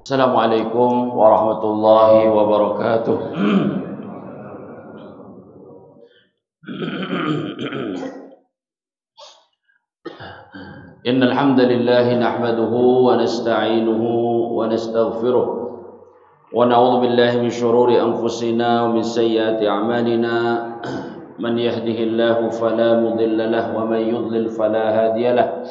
Assalamualaikum warahmatullahi wabarakatuh. Innal hamdalillah nahmaduhu wa nasta'inuhu wa nastaghfiruh wa na'udzu billahi min shururi anfusina wa min sayyiati a'malina. Man yahdihillahu fala mudilla lahu wa man yudlil fala hadiya lahu.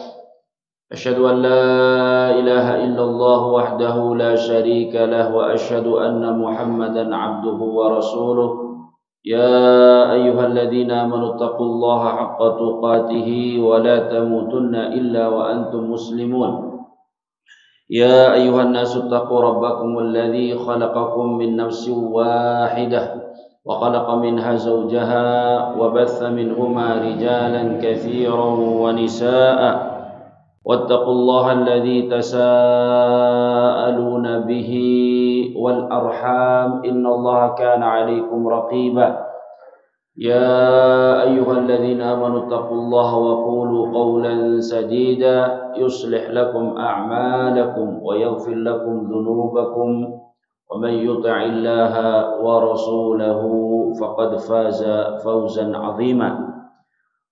Asyhadu an la ilaha illallah wahdahu la syarika lahu wa asyhadu anna Muhammadan abduhu wa rasuluh. Ya ayyuhalladzina amanu taqullaha haqqa tuqatih wa la tamutunna illa wa antum muslimun. Ya ayyuhan nasu taqu rabbakumul ladzi khalaqakum min nafsin wahidah wa khalaqa minha zawjaha wa batha minhuma rijalan katsiran wa nisaa'a. Wattaqullaha alladzi tasaaluna bihi wal arham innallaha kana 'alaikum raqiba. Ya ayyuhalladzina amanu taqullaha wa qulu qawlan sadida yuslih lakum a'malakum wa yaghfir lakum dhunubakum wa man yuti'illaha wa rasulahu faqad faza fawzan 'azima.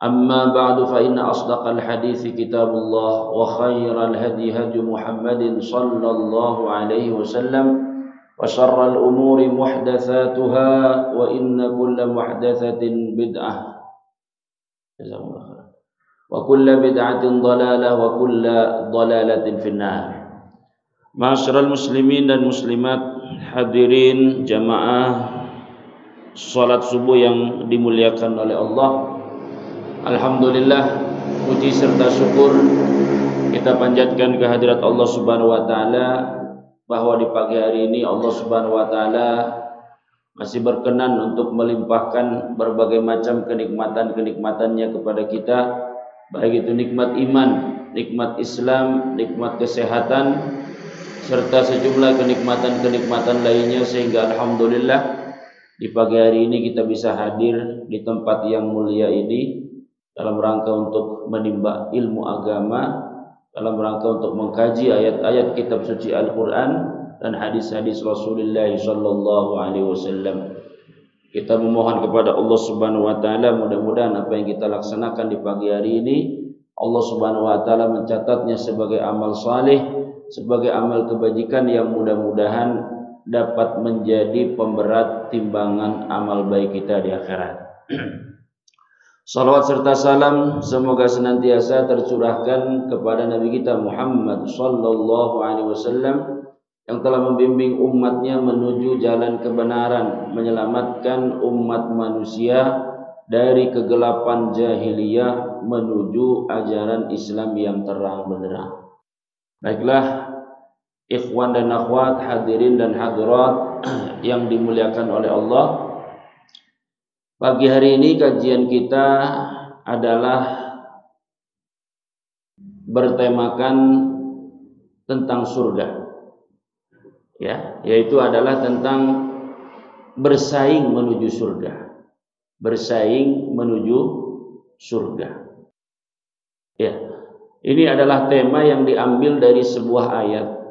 Amma ba'du fa inna asdaqal hadithi kitabullah wa khairal hadi hadi Muhammadin sallallahu alaihi wasallam wa syarral umuri muhdatsatuha wa inna kulla muhdatsatin bid'ah wa kulla bid'atin dhalalah wa kulla dhalalatin finnar. Ma'asyiral muslimin dan muslimat, hadirin jamaah salat subuh yang dimuliakan oleh Allah. Alhamdulillah, puji serta syukur kita panjatkan kehadirat Allah Subhanahu wa taala bahwa di pagi hari ini Allah Subhanahu wa taala masih berkenan untuk melimpahkan berbagai macam kenikmatan-kenikmatannya kepada kita, baik itu nikmat iman, nikmat Islam, nikmat kesehatan serta sejumlah kenikmatan-kenikmatan lainnya, sehingga alhamdulillah di pagi hari ini kita bisa hadir di tempat yang mulia ini dalam rangka untuk menimba ilmu agama, dalam rangka untuk mengkaji ayat-ayat kitab suci Al-Quran dan hadis-hadis Rasulullah sallallahu alaihi wasallam. Kita memohon kepada Allah Subhanahu wa taala, mudah-mudahan apa yang kita laksanakan di pagi hari ini Allah Subhanahu wa taala mencatatnya sebagai amal saleh, sebagai amal kebajikan yang mudah-mudahan dapat menjadi pemberat timbangan amal baik kita di akhirat. Salawat serta salam semoga senantiasa tercurahkan kepada Nabi kita Muhammad sallallahu alaihi wasallam yang telah membimbing umatnya menuju jalan kebenaran, menyelamatkan umat manusia dari kegelapan jahiliyah menuju ajaran Islam yang terang benderang. Baiklah, ikhwan dan akhwat, hadirin dan hadirat yang dimuliakan oleh Allah. Pagi hari ini kajian kita adalah bertemakan tentang surga, ya, yaitu adalah tentang bersaing menuju surga, bersaing menuju surga. Ya, ini adalah tema yang diambil dari sebuah ayat,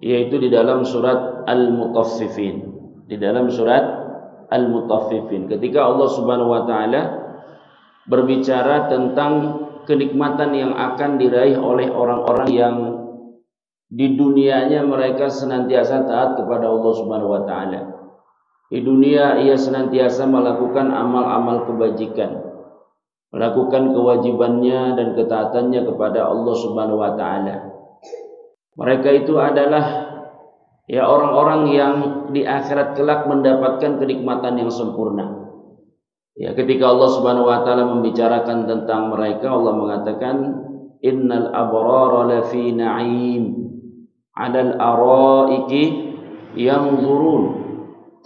yaitu di dalam surat Al-Mutaffifin, di dalam surat Al-Mutaffifin, ketika Allah Subhanahu wa taala berbicara tentang kenikmatan yang akan diraih oleh orang-orang yang di dunianya mereka senantiasa taat kepada Allah Subhanahu wa taala. Di dunia ia senantiasa melakukan amal-amal kebajikan, melakukan kewajibannya dan ketaatannya kepada Allah Subhanahu wa taala. Mereka itu adalah orang-orang yang di akhirat kelak mendapatkan kenikmatan yang sempurna. Ya, ketika Allah Subhanahu wa taala membicarakan tentang mereka, Allah mengatakan innal abrara lafi na'im 'alal araiki yanzurun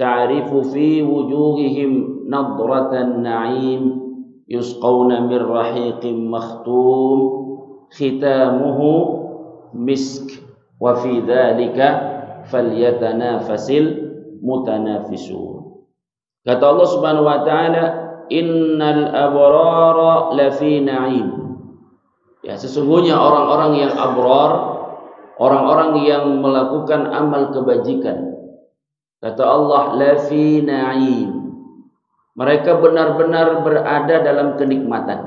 ta'rifu fi wujuhihim nadratan na'im yusqawna min rahiqin makhtum khitamuhu misk wa fi dzalika falyatanafasil mutanafisun. Kata Allah Subhanahu wa taala, innal abrara lafi na'im. Ya, sesungguhnya orang-orang yang abrar orang-orang yang melakukan amal kebajikan. Kata Allah, la fi na'im. Mereka benar-benar berada dalam kenikmatan.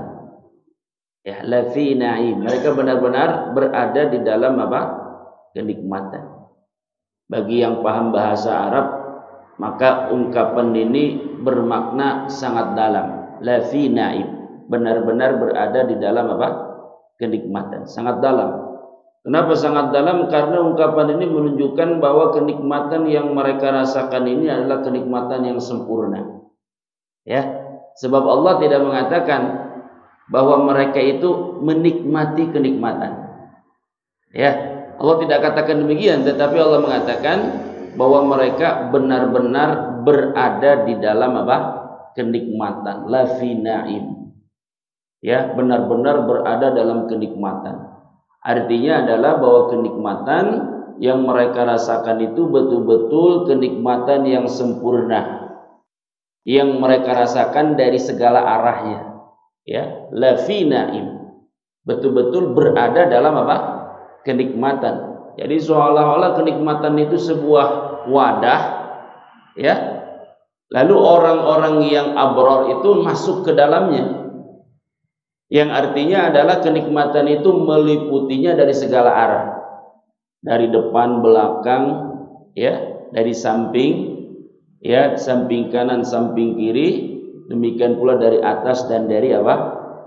Ya, la fi na'im. Mereka benar-benar berada di dalam apa? Kenikmatan. Bagi yang paham bahasa Arab, maka ungkapan ini bermakna sangat dalam. La fi na'im. Benar-benar berada di dalam apa? Kenikmatan. Sangat dalam. Kenapa sangat dalam? Karena ungkapan ini menunjukkan bahwa kenikmatan yang mereka rasakan ini adalah kenikmatan yang sempurna. Ya, sebab Allah tidak mengatakan bahwa mereka itu menikmati kenikmatan. Ya, Allah tidak katakan demikian, tetapi Allah mengatakan bahwa mereka benar-benar berada di dalam apa? Kenikmatan. La fi na'im. Ya, benar-benar berada dalam kenikmatan. Artinya adalah bahwa kenikmatan yang mereka rasakan itu betul-betul kenikmatan yang sempurna, yang mereka rasakan dari segala arahnya. Ya, la fi na'im. Betul-betul berada dalam apa? Kenikmatan. Jadi seolah-olah kenikmatan itu sebuah wadah, ya. Lalu orang-orang yang abrar itu masuk ke dalamnya. Yang artinya adalah kenikmatan itu meliputinya dari segala arah. Dari depan, belakang, ya, dari samping, ya, samping kanan, samping kiri, demikian pula dari atas dan dari apa?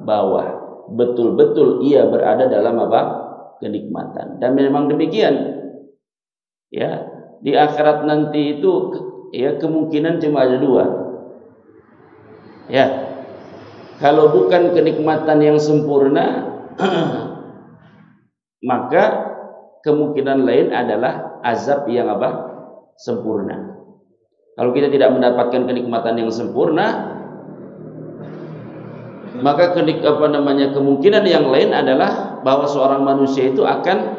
Bawah. Betul-betul ia berada dalam apa? Kenikmatan. Dan memang demikian. Ya, di akhirat nanti itu ya kemungkinan cuma ada dua. Ya. Kalau bukan kenikmatan yang sempurna, maka kemungkinan lain adalah azab yang apa? Sempurna. Kalau kita tidak mendapatkan kenikmatan yang sempurna, maka kemungkinan yang lain adalah bahwa seorang manusia itu akan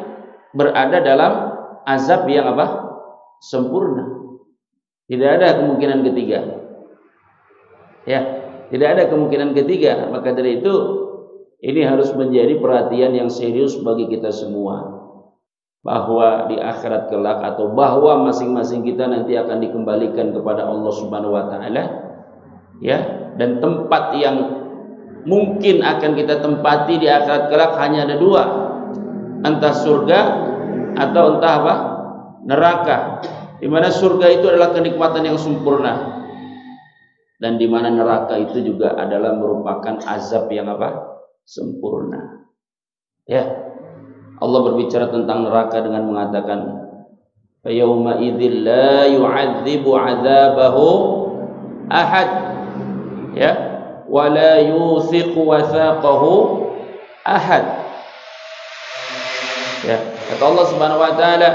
berada dalam azab yang apa? Sempurna. Tidak ada kemungkinan ketiga. Ya. Tidak ada kemungkinan ketiga. Maka dari itu ini harus menjadi perhatian yang serius bagi kita semua, bahwa di akhirat kelak atau bahwa masing-masing kita nanti akan dikembalikan kepada Allah Subhanahu wa taala, ya, dan tempat yang mungkin akan kita tempati di akhirat kelak hanya ada dua, entah surga atau entah apa? Neraka. Di mana surga itu adalah kenikmatan yang sempurna, dan di mana neraka itu juga adalah merupakan azab yang apa? Sempurna. Ya. Allah berbicara tentang neraka dengan mengatakan, "Yauma idzil la yu'adzibu 'adzabahu ahad." Ya, "Wa la yuthiqu wathaqahu ahad." Ya, kata Allah Subhanahu wa taala,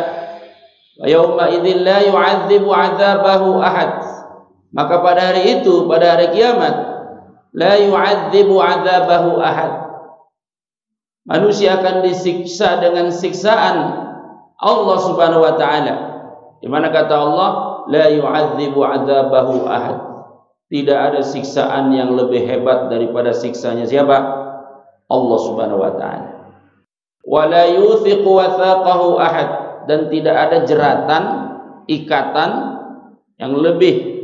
"Yauma idzil la yu'adzibu 'adzabahu ahad." Maka pada hari itu, pada hari kiamat, la yu'adzibu 'adzabahu ahad. Manusia akan disiksa dengan siksaan Allah Subhanahu wa taala. Di mana kata Allah, la yu'adzibu 'adzabahu ahad. Tidak ada siksaan yang lebih hebat daripada siksanya siapa? Allah Subhanahu wa taala. Wa la yuthiqu wathaqahu ahad, dan tidak ada jeratan, ikatan yang lebih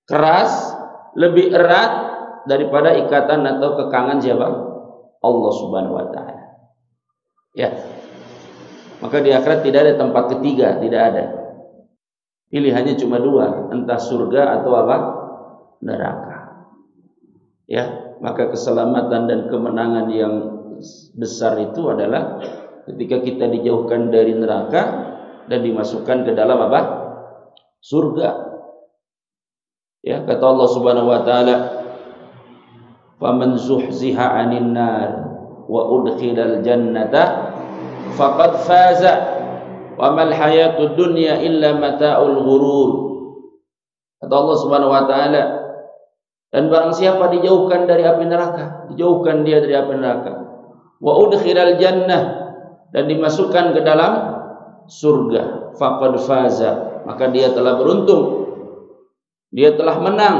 keras, lebih erat daripada ikatan atau kekangan siapa? Allah Subhanahu wa taala. Ya. Maka di akhirat tidak ada tempat ketiga, tidak ada. Pilihannya cuma dua, entah surga atau apa? Neraka. Ya, maka keselamatan dan kemenangan yang besar itu adalah ketika kita dijauhkan dari neraka dan dimasukkan ke dalam apa? Surga. Ya, kata Allah Subhanahu wa taala, "Faman zuhziha 'anil nar wa udkhilal jannata faqad faza wa mal hayatud dunya illa mata'ul ghurur." Kata Allah Subhanahu wa taala, dan barang siapa dijauhkan dari api neraka, dijauhkan dia dari api neraka, wa udkhilal jannah, dan dimasukkan ke dalam surga, faqad faza, maka dia telah beruntung, dia telah menang.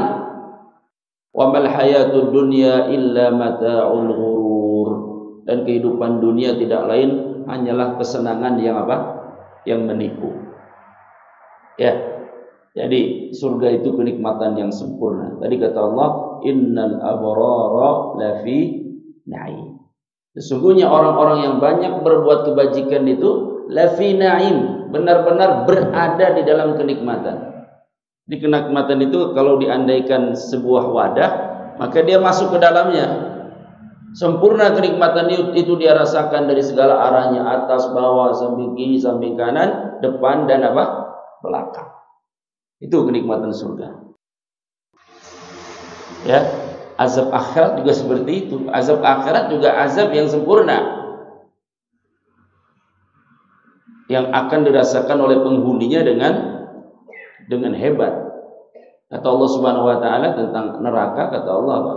Wa mal hayatud dunya illa mata'ul ghurur, dan kehidupan dunia tidak lain hanyalah kesenangan yang apa? Yang menipu. Ya. Jadi surga itu kenikmatan yang sempurna. Tadi kata Allah, innal abrara lafi na'im. Sesungguhnya orang-orang yang banyak berbuat kebajikan itu lafi na'im, benar-benar berada di dalam kenikmatan. Di kenikmatan itu kalau diandaikan sebuah wadah, maka dia masuk ke dalamnya. Sempurna kenikmatan itu dia rasakan dari segala arahnya, atas, bawah, samping kiri, samping kanan, depan dan apa? Belakang. Itu kenikmatan surga. Ya, azab akhirat juga seperti itu. Azab akhirat juga azab yang sempurna, yang akan dirasakan oleh penghuninya dengan hebat. Kata Allah Subhanahu wa taala tentang neraka, kata Allah apa?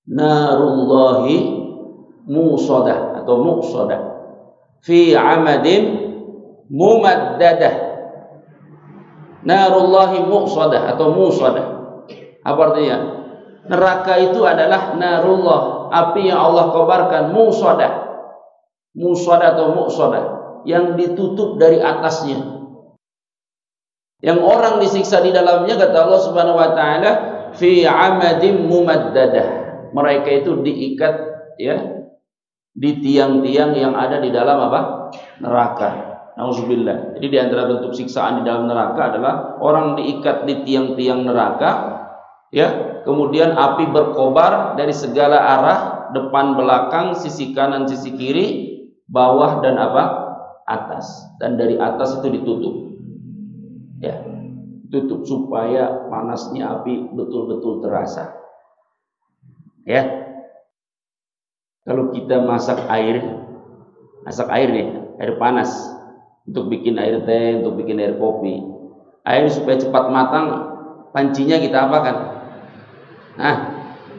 Narullahi musadah atau muqsadah fi amadin mumaddadah. Narullahi muqsadah atau musadah. Apa artinya? Neraka itu adalah narullah, api yang Allah kobarkan, musadah. Musadah atau muqsadah, yang ditutup dari atasnya. Yang orang disiksa di dalamnya, kata Allah Subhanahu wa taala, fi amadim mumaddadah. Mereka itu diikat ya di tiang-tiang yang ada di dalam apa? Neraka. Nauzubillah. Jadi di antara bentuk siksaan di dalam neraka adalah orang diikat di tiang-tiang neraka, ya. Kemudian api berkobar dari segala arah, depan, belakang, sisi kanan, sisi kiri, bawah dan apa? Atas. Dan dari atas itu ditutup. Ya. Tutup supaya panasnya api betul-betul terasa. Ya. Kalau kita masak air nih, air panas. Untuk bikin air teh, untuk bikin air kopi, air supaya cepat matang, pancinya kita apakan? Nah,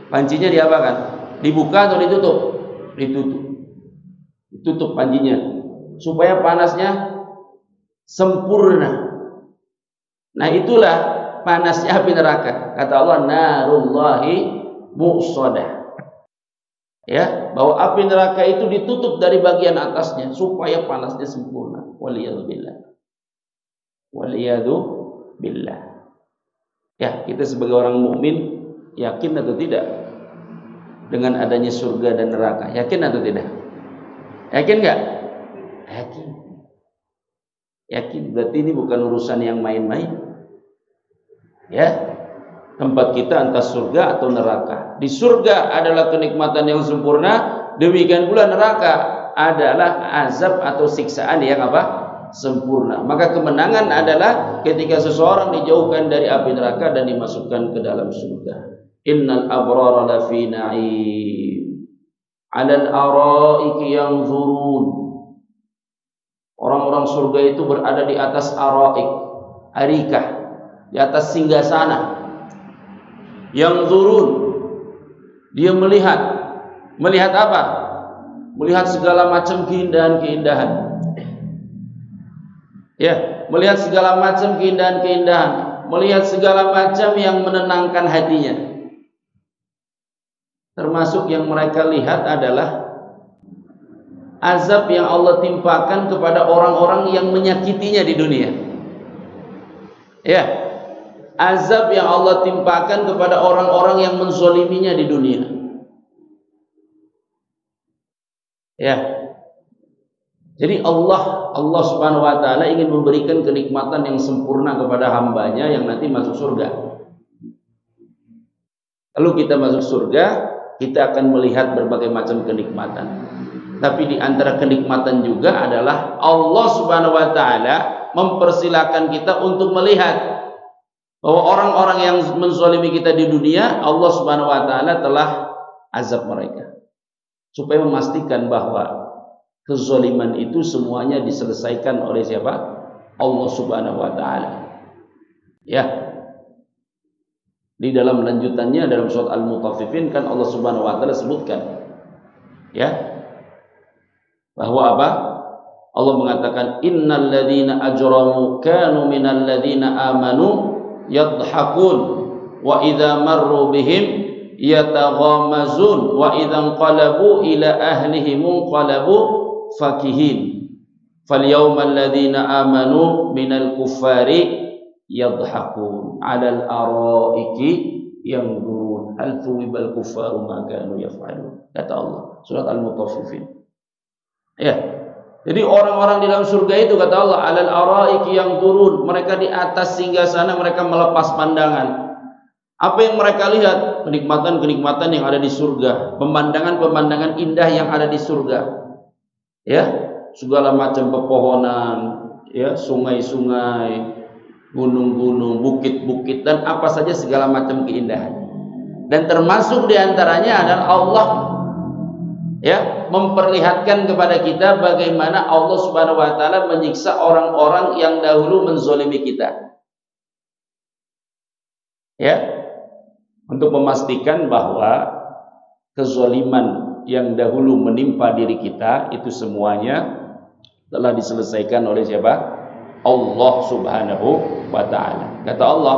pancinya diapakan? Dibuka atau ditutup? Ditutup pancinya supaya panasnya sempurna. Nah, itulah panasnya api neraka. Kata Allah, narullahi muqsadah. Ya, bahwa api neraka itu ditutup dari bagian atasnya supaya panasnya sempurna. Waliyadu billah. Ya, kita sebagai orang mukmin yakin atau tidak dengan adanya surga dan neraka? Yakin atau tidak? Yakin enggak? Yakin. Yakin. Berarti ini bukan urusan yang main-main. Ya. Tempat kita entah surga atau neraka. Di surga adalah kenikmatan yang sempurna, demikian pula neraka adalah azab atau siksaan yang apa? Sempurna. Maka kemenangan adalah ketika seseorang dijauhkan dari api neraka dan dimasukkan ke dalam surga. Innal abrara lafi na'im 'alal araiki yanzurun. Orang-orang surga itu berada di atas araik, arikah, di atas singgasana. Yang turun, dia melihat apa? Melihat segala macam keindahan-keindahan. Ya, melihat segala macam keindahan-keindahan, melihat segala macam yang menenangkan hatinya. Termasuk yang mereka lihat adalah azab yang Allah timpakan kepada orang-orang yang menyakitinya di dunia. Ya. Azab yang Allah timpakan kepada orang-orang yang menzoliminya di dunia. Ya. Jadi Allah Subhanahu wa taala ingin memberikan kenikmatan yang sempurna kepada hambanya yang nanti masuk surga. Lalu kita masuk surga, kita akan melihat berbagai macam kenikmatan. Tapi di antara kenikmatan juga adalah Allah Subhanahu wa taala mempersilahkan kita untuk melihat bahwa orang-orang yang menzalimi kita di dunia, Allah Subhanahu wa taala telah azab mereka. Supaya memastikan bahwa kezaliman itu semuanya diselesaikan oleh siapa? Allah Subhanahu wa taala. Ya. Di dalam lanjutannya dalam surat Al-Mutaffifin kan Allah Subhanahu wa taala sebutkan ya. Bahwa apa? Allah mengatakan innal ladzina ajramu kanu minal ladzina amanu yadhakun wa idza marru bihim yataghamazun wa idzan qalabu ila ahlihim qalabu fakihin. Fal yawmal ladzina amanu minal kuffari yadhakun 'alal araiki yanzurun hal thuwibal kuffaru ma kanu yaf'alun. Kata Allah, surat Al-Mutaffifin. Ya. Jadi orang-orang di dalam surga itu kata Allah 'alal araiki yanzurun, mereka di atas singgasana mereka melepas pandangan. Apa yang mereka lihat? Kenikmatan-kenikmatan yang ada di surga, pemandangan-pemandangan indah yang ada di surga. Ya, segala macam pepohonan, ya, sungai-sungai, gunung-gunung, bukit-bukit dan apa saja segala macam keindahan. Dan termasuk diantaranya adalah Allah ya memperlihatkan kepada kita bagaimana Allah Subhanahu wa taala menyiksa orang-orang yang dahulu menzolimi kita. Ya. Untuk memastikan bahwa kezaliman yang dahulu menimpa diri kita itu semuanya telah diselesaikan oleh siapa? Allah Subhanahu wa taala. Kata Allah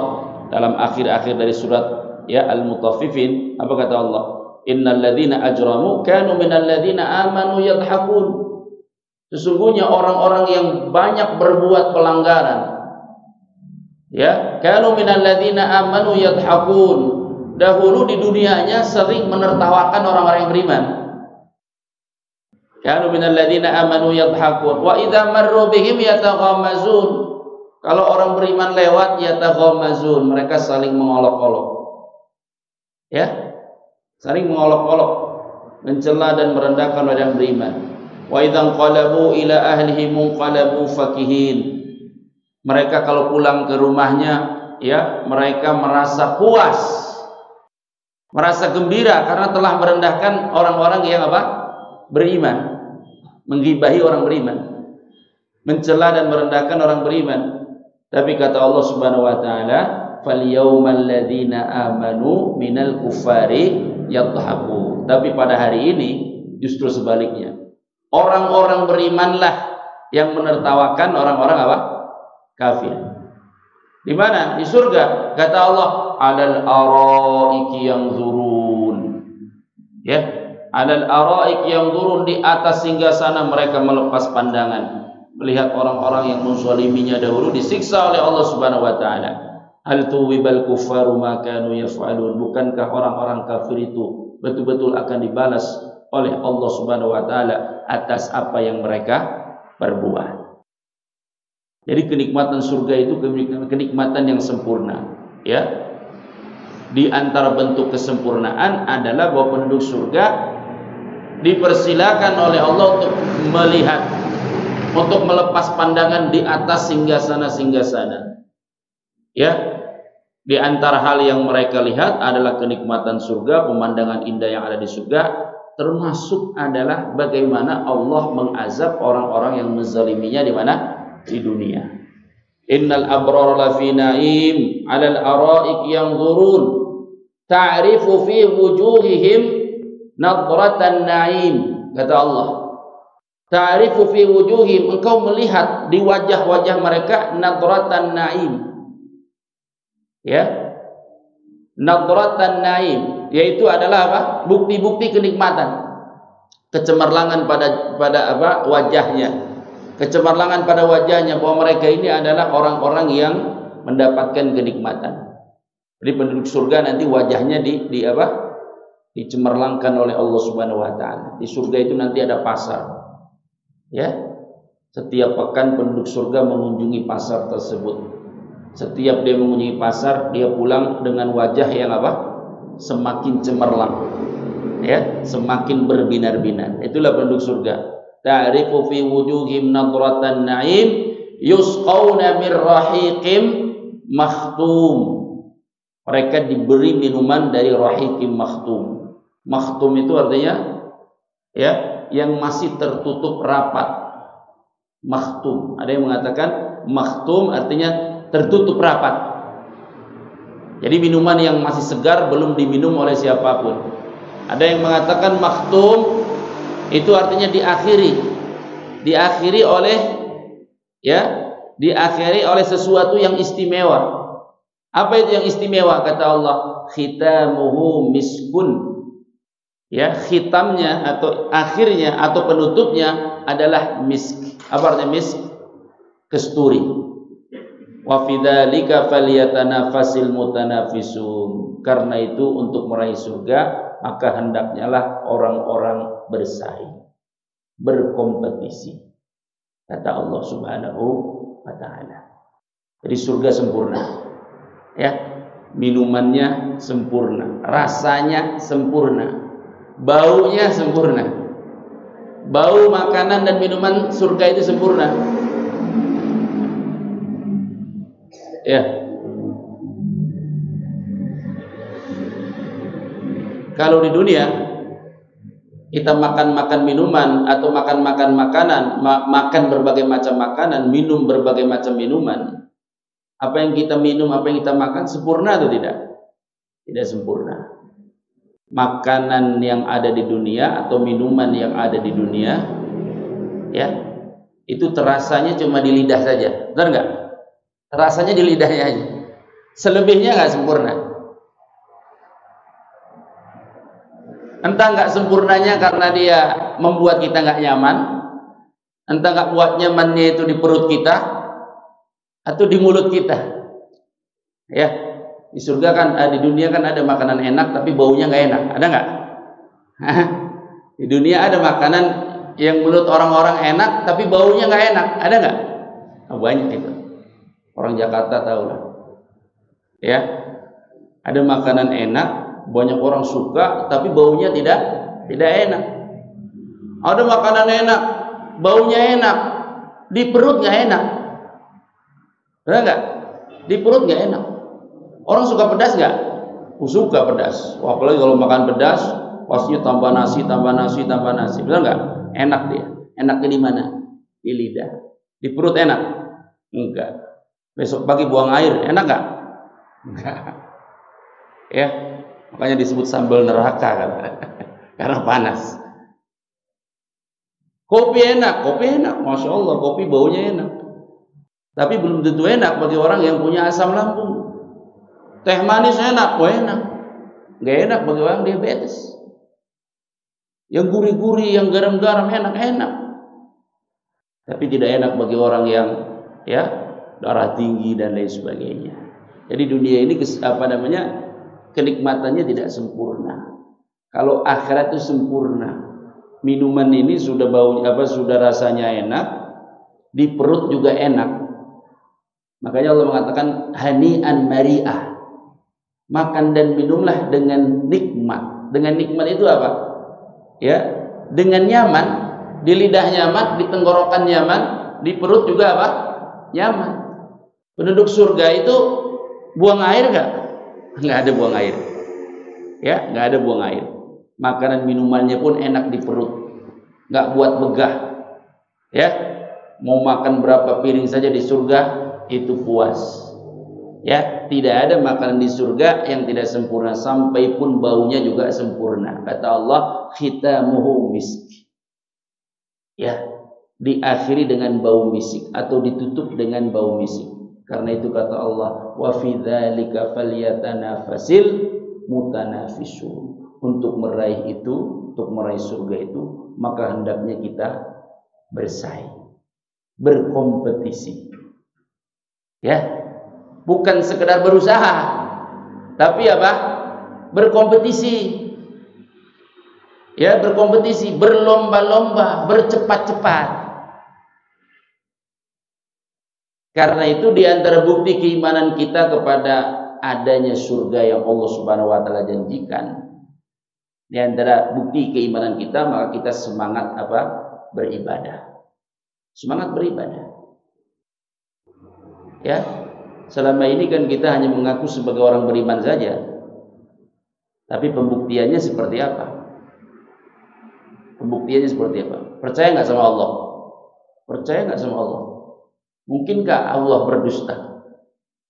dalam akhir-akhir dari surat ya Al-Mutaffifin, apa kata Allah? Innal ladzina ajramu kanu minal ladzina amanu yadhakun. Sesungguhnya orang-orang yang banyak berbuat pelanggaran ya, kanu minal ladzina amanu yadhakun. Dahulu di dunianya sering menertawakan orang-orang yang beriman. Kanu minal ladzina amanu yadhakun wa idza marru bihim yataghamazun. Kalau orang beriman lewat yataghamazun, mereka saling mengolok-olok. Ya? Saling mengolok-olok, mencela dan merendahkan orang yang beriman. Wa idza qalabu ila ahlihim qalabu fakihin. Mereka kalau pulang ke rumahnya ya, mereka merasa puas, merasa gembira karena telah merendahkan orang-orang yang apa? Beriman, menggibahi orang beriman, mencela dan merendahkan orang beriman. Tapi kata Allah Subhanahu wa taala, "Fal yawmal ladzina amanu minal kuffari yadhhaku." Tapi pada hari ini justru sebaliknya. Orang-orang berimanlah yang menertawakan orang-orang apa? Kafir. Di mana? Di surga. Kata Allah, "Alal araiki yanzurun." Ya, alal araiki yanzurun, di atas singgasana mereka melepas pandangan, melihat orang-orang yang menzaliminya dahulu disiksa oleh Allah Subhanahu wa taala. Hal tuwibal kuffaru ma kanu yaf'alun. Bukankah orang-orang kafir itu betul-betul akan dibalas oleh Allah Subhanahu wa taala atas apa yang mereka perbuat. Jadi kenikmatan surga itu kenikmatan yang sempurna, ya. Di antara bentuk kesempurnaan adalah bahwa penduduk surga dipersilakan oleh Allah untuk melihat, untuk melepas pandangan di atas singgasana-singgasana. Ya. Di antara hal yang mereka lihat adalah kenikmatan surga, pemandangan indah yang ada di surga, termasuk adalah bagaimana Allah mengazab orang-orang yang menzaliminya di mana? Di dunia. Innal abrar lafi na'im 'alal araik yanzurun ta'rifu fi wujuhihim nadratan na'im. Kata Allah, ta'rifu fi wujuhihim, engkau melihat di wajah-wajah mereka nadratan na'im. Ya, nadratan na'im yaitu adalah apa? Bukti-bukti kenikmatan, kecemerlangan pada apa? Wajahnya. Kecemerlangan pada wajahnya, bahwa mereka ini adalah orang-orang yang mendapatkan kenikmatan. Jadi penduduk surga nanti wajahnya dicemerlangkan oleh Allah Subhanahu wa taala. Di surga itu nanti ada pasar. Ya. Setiap pekan penduduk surga mengunjungi pasar tersebut. Setiap dia mengunjungi pasar, dia pulang dengan wajah yang apa? Semakin cemerlang. Ya, semakin berbinar-binar. Itulah penduduk surga. Ta'rifu fi wujuhim nadratan na'im yusqawna min rahiqim makhtum. Mereka diberi minuman dari rahiqim makhtum. Makhtum itu artinya ya, yang masih tertutup rapat. Makhtum. Ada yang mengatakan makhtum artinya tertutup rapat. Jadi minuman yang masih segar, belum diminum oleh siapapun. Ada yang mengatakan makhtum itu artinya diakhiri oleh ya, diakhiri oleh sesuatu yang istimewa. Apa itu yang istimewa? Kata Allah, khitamuhu miskun. Ya, khitamnya atau akhirnya atau penutupnya adalah misk. Apa artinya misk? Kesturi. Wa fidzalika falyatanafasil mutanafisun. Karena itu untuk meraih surga maka hendaknya lah orang-orang bersaing, berkompetisi. Kata Allah Subhanahu wa taala. Jadi surga sempurna. Ya, minumannya sempurna, rasanya sempurna, baunya sempurna. Bau makanan dan minuman surga itu sempurna. Ya. Kalau di dunia kita makan minuman atau makan makanan, makan berbagai macam makanan, minum berbagai macam minuman, apa yang kita minum, apa yang kita makan sempurna atau tidak? Tidak sempurna. Makanan yang ada di dunia atau minuman yang ada di dunia, ya, itu terasanya cuma di lidah saja, benar nggak? Rasanya di lidahnya aja. Selebihnya nggak sempurna. Entah nggak sempurnanya karena dia membuat kita nggak nyaman, entah nggak buat nyamannya itu di perut kita atau di mulut kita. Ya, di surga kan, di dunia kan ada makanan enak tapi baunya nggak enak, ada nggak? Di dunia ada makanan yang menurut orang-orang enak tapi baunya nggak enak, ada nggak? Oh, banyak itu. Orang Jakarta tahu lah. Ya, ada makanan enak, banyak orang suka tapi baunya tidak enak. Ada makanan enak, baunya enak, di perut nggak enak. Benar nggak? Di perut nggak enak. Orang suka pedas nggak? Suka pedas. Wah, apalagi kalau makan pedas, pastinya tambah nasi. Benar nggak? Enak dia. Enaknya di mana? Di lidah. Di perut enak? Enggak. Besok pagi buang air, enak nggak? Enggak. Ya, makanya disebut sambal neraka kan? Karena panas. Kopi enak, masya Allah, kopi baunya enak. Tapi belum tentu enak bagi orang yang punya asam lambung. Teh manis enak, enak. Nggak enak bagi orang diabetes. Yang gurih-gurih, yang garam-garam enak. Tapi tidak enak bagi orang yang darah tinggi dan lain sebagainya. Jadi dunia ini kenikmatannya tidak sempurna. Kalau akhirat itu sempurna. Minuman ini sudah sudah rasanya enak, di perut juga enak. Makanya Allah mengatakan hani'an mari'ah. Makan dan minumlah dengan nikmat. Dengan nikmat itu apa? Ya, dengan nyaman, di lidah nyaman, di tenggorokan nyaman, di perut juga apa? Nyaman. Penduduk surga itu buang air enggak? Enggak ada buang air. Ya, enggak ada buang air. Makanan minumannya pun enak di perut. Enggak buat begah. Ya. Mau makan berapa piring saja di surga itu puas. Ya, tidak ada makanan di surga yang tidak sempurna, sampai pun baunya juga sempurna. Kata Allah, khitamuhu misk. Ya, diakhiri dengan bau misik atau ditutup dengan bau misik. Karena itu kata Allah, wa fi dzalika falyatanafasil mutanafisun. Untuk meraih surga itu, maka hendaknya kita bersaing, berkompetisi. Ya, bukan sekedar berusaha, tapi apa? Berkompetisi. Ya, berkompetisi, berlomba-lomba, bercepat-cepat. Karena itu di antara bukti keimanan kita kepada adanya surga yang Allah Subhanahu wa taala janjikan. Di antara bukti keimanan kita, maka kita semangat beribadah. Semangat beribadah. Ya, selama ini kan kita hanya mengaku sebagai orang beriman saja. Tapi pembuktiannya seperti apa? Pembuktiannya seperti apa? Percaya nggak sama Allah? Percaya nggak sama Allah? Mungkinkah Allah berdusta?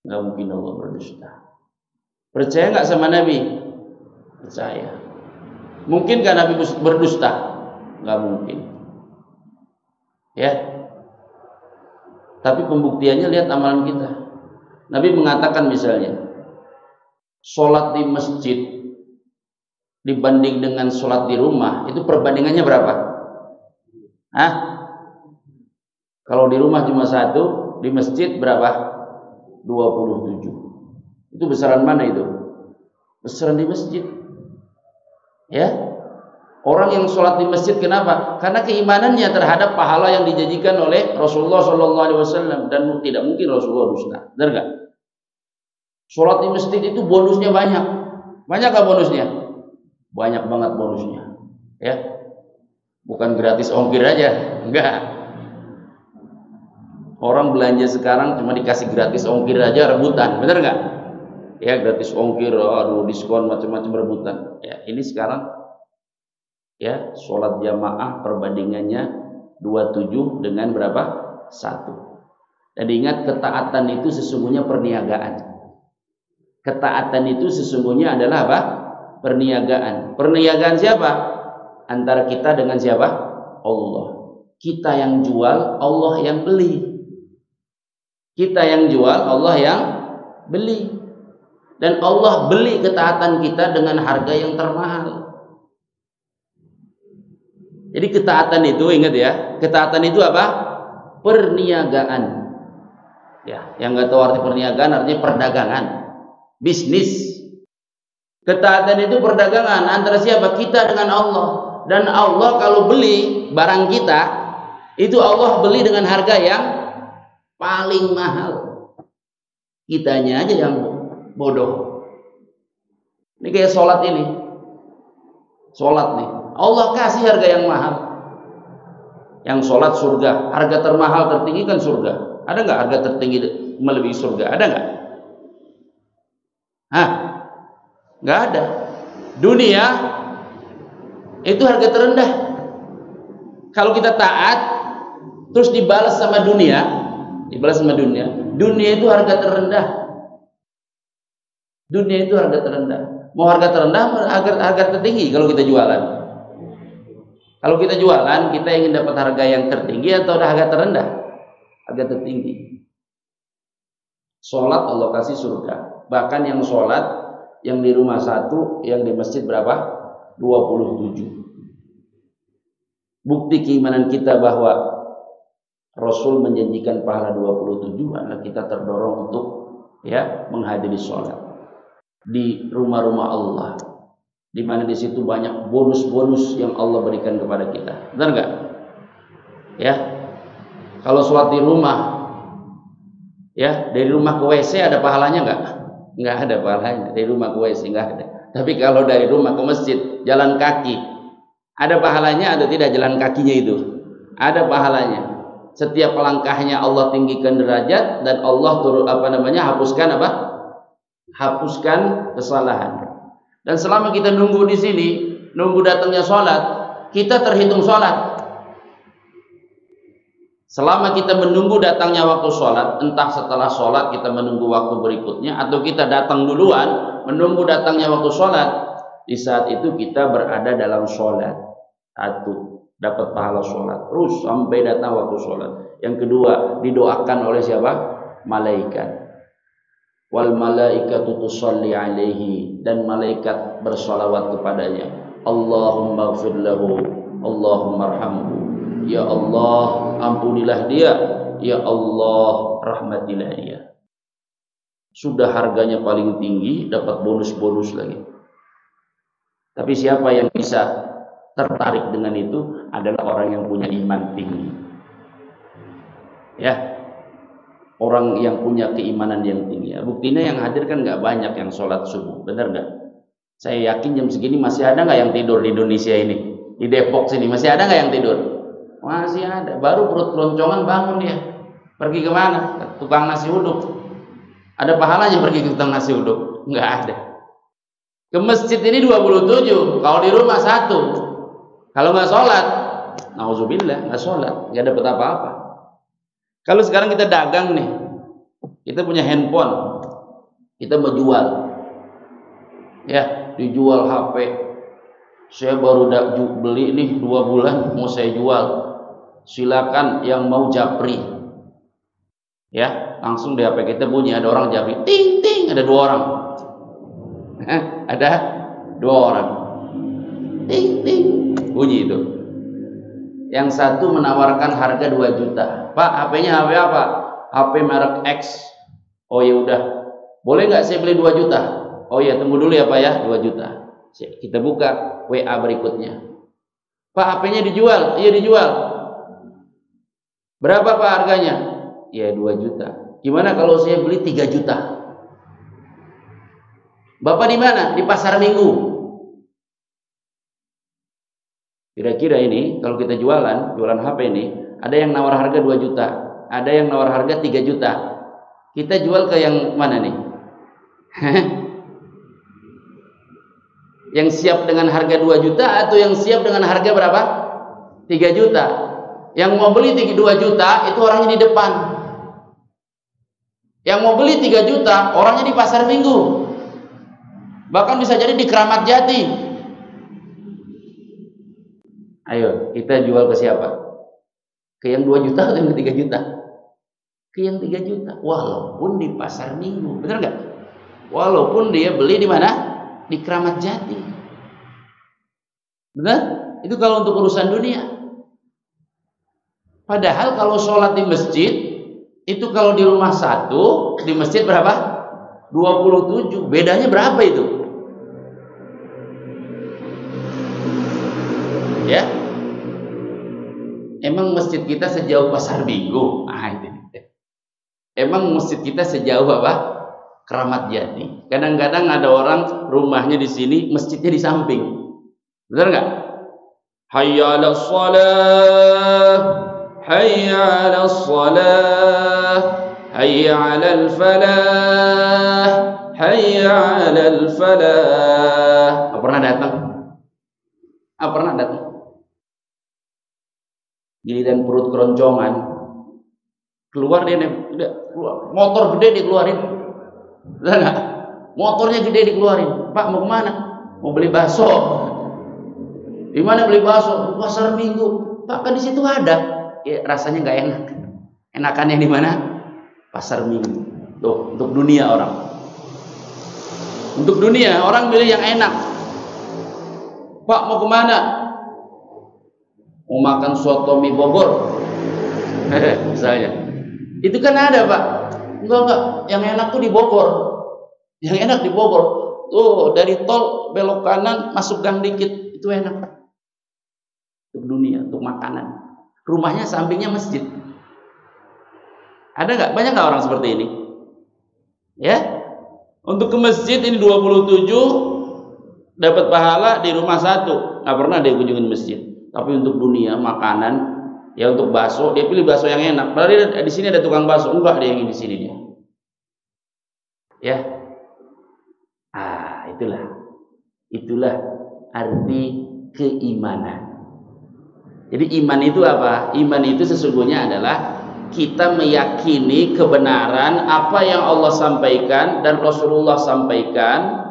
Nggak mungkin Allah berdusta. Percaya nggak sama Nabi? Percaya. Mungkinkah Nabi berdusta? Nggak mungkin. Ya. Tapi pembuktiannya lihat amalan kita. Nabi mengatakan misalnya, sholat di masjid dibanding dengan sholat di rumah, itu perbandingannya berapa? Hah? Kalau di rumah cuma 1, di masjid berapa? 27. Itu besaran mana itu? Besaran di masjid. Ya. Orang yang sholat di masjid kenapa? Karena keimanannya terhadap pahala yang dijanjikan oleh Rasulullah SAW, dan tidak mungkin Rasulullah dusta. Benar nggak? Sholat di masjid itu bonusnya banyak. Banyak nggak bonusnya? Banyak banget bonusnya. Ya. Bukan gratis ongkir aja, enggak. Orang belanja sekarang cuma dikasih gratis ongkir aja rebutan, bener nggak? Ya, gratis ongkir, aduh diskon macam-macam rebutan. Ya, ini sekarang ya sholat jamaah perbandingannya 27 dengan berapa? 1. Dan ingat, ketaatan itu sesungguhnya perniagaan. Ketaatan itu sesungguhnya adalah apa? Perniagaan. Perniagaan siapa? Antara kita dengan siapa? Allah. Kita yang jual, Allah yang beli. Kita yang jual, Allah yang beli. Dan Allah beli ketaatan kita dengan harga yang termahal. Jadi ketaatan itu, ingat ya, ketaatan itu apa? Perniagaan. Ya, yang nggak tahu arti perniagaan artinya perdagangan, bisnis. Ketaatan itu perdagangan antara siapa? Kita dengan Allah. Dan Allah kalau beli barang kita, itu Allah beli dengan harga yang paling mahal. Kitanya aja yang bodoh. Ini kayak sholat ini. Sholat nih, Allah kasih harga yang mahal. Yang sholat surga, harga termahal tertinggi kan surga. Ada nggak harga tertinggi melebihi surga? Ada nggak? Hah? Nggak ada. Dunia itu harga terendah. Kalau kita taat terus dibalas sama dunia, dunia itu harga terendah. Dunia itu harga terendah. Mau harga terendah, harga tertinggi kalau kita jualan. Kalau kita jualan, kita ingin dapat harga yang tertinggi atau harga terendah? Harga tertinggi. Sholat Allah kasih surga. Bahkan yang sholat, yang di rumah 1, yang di masjid berapa? 27. Bukti keimanan kita bahwa Rasul menjanjikan pahala 27, karena kita terdorong untuk ya menghadiri sholat di rumah-rumah Allah, di mana di situ banyak bonus-bonus yang Allah berikan kepada kita. Benar nggak? Ya, kalau sholat di rumah, ya dari rumah ke WC ada pahalanya nggak? Nggak ada pahalanya. Dari rumah ke WC nggak ada. Tapi kalau dari rumah ke masjid, jalan kaki, ada pahalanya atau tidak? Jalan kakinya itu ada pahalanya. Setiap langkahnya Allah tinggikan derajat, dan Allah hapuskan kesalahan. Dan selama kita nunggu di sini, nunggu datangnya sholat, kita terhitung sholat. Selama kita menunggu datangnya waktu sholat, entah setelah sholat kita menunggu waktu berikutnya, atau kita datang duluan menunggu datangnya waktu sholat, di saat itu kita berada dalam sholat. 1, dapat pahala sholat terus sampai datang waktu sholat. Yang kedua, didoakan oleh siapa? Malaikat. Wal malaikatu tusalli alaihi, dan malaikat bersalawat kepadanya. Allahumma ighfir lahu, Allahumma arhamhu. Ya Allah, ampunilah dia. Ya Allah, rahmatilah dia. Sudah harganya paling tinggi, dapat bonus-bonus lagi. Tapi siapa yang bisa tertarik dengan itu adalah orang yang punya iman tinggi. Ya, orang yang punya keimanan yang tinggi. Buktinya yang hadir kan nggak banyak yang sholat subuh, benar nggak? Saya yakin jam segini masih ada nggak yang tidur di Indonesia ini? Di Depok sini masih ada nggak yang tidur? Masih ada. Baru perut keloncongan bangun dia. Pergi kemana? Ke tukang nasi uduk. Ada pahalanya pergi ke tukang nasi uduk? Nggak ada. Ke masjid ini 27, kalau di rumah 1. Kalau nggak sholat, nauzubillah, nggak sholat, nggak dapat apa-apa. Kalau sekarang kita dagang nih, kita punya handphone, kita mau jual, ya dijual HP. Saya baru beli nih 2 bulan, mau saya jual. Silakan yang mau japri, ya langsung di HP kita bunyi, ada orang japri, ting ting, ada 2 orang. Ada 2 orang. Ting ting, bunyi itu. Yang satu menawarkan harga 2 juta. Pak, HP-nya HP apa? HP merek X. Oh ya udah. Boleh nggak saya beli 2 juta? Oh ya, tunggu dulu ya Pak ya, 2 juta. Kita buka WA berikutnya. Pak, HP-nya dijual? Iya dijual. Berapa Pak harganya? Ya 2 juta. Gimana kalau saya beli 3 juta? Bapak di mana? Di pasar Minggu. Kira-kira ini kalau kita jualan HP ini, ada yang nawar harga 2 juta, ada yang nawar harga 3 juta. Kita jual ke yang mana nih? Yang siap dengan harga 2 juta atau yang siap dengan harga berapa? 3 juta. Yang mau beli 2 juta itu orangnya di depan. Yang mau beli 3 juta orangnya di pasar Minggu. Bahkan bisa jadi di Keramat Jati. Ayo, kita jual ke siapa? Ke yang 2 juta atau yang ke 3 juta? Ke yang 3 juta. Walaupun di pasar Minggu, benar nggak? Walaupun dia beli di mana? Di Keramat Jati. Benar? Itu kalau untuk urusan dunia. Padahal kalau sholat di masjid, itu kalau di rumah satu, di masjid berapa? 27. Bedanya berapa itu? Ya, emang masjid kita sejauh pasar Minggu? Emang masjid kita sejauh apa? Keramat Jati. Kadang-kadang ada orang rumahnya di sini, masjidnya di samping. Benar nggak? Hayya 'alas shalah, hayya 'alas shalah, hayya 'alal falah, hayya 'alal falah. Pernah datang? Pernah datang? Giliran perut keroncongan, keluar dia keluar. Motor gede dikeluarin. Benar nggak? Motornya gede dikeluarin. Pak, mau kemana? Mau beli bakso. Di mana beli bakso? Pasar Minggu. Pak, kan di situ ada. Ya, rasanya nggak enak. Enakannya di mana? Pasar Minggu. Tuh, untuk dunia orang. Untuk dunia orang pilih yang enak. Pak, mau kemana? Mau makan soto mie Bogor. Misalnya. Itu kan ada Pak. Enggak. Yang enak tuh di Bogor. Yang enak di Bogor. Tuh dari tol belok kanan masuk gang dikit. Itu enak. Untuk dunia, untuk makanan. Rumahnya sampingnya masjid. Ada nggak? Banyak nggak orang seperti ini? Ya. Untuk ke masjid ini 27 dapat pahala, di rumah satu nggak pernah dia kunjungin masjid. Tapi untuk dunia makanan, ya untuk bakso, dia pilih bakso yang enak. Padahal di sini ada tukang bakso, enggak dia yang di sini dia. Ya, itulah arti keimanan. Jadi iman itu apa? Iman itu sesungguhnya adalah kita meyakini kebenaran apa yang Allah sampaikan dan Rasulullah sampaikan,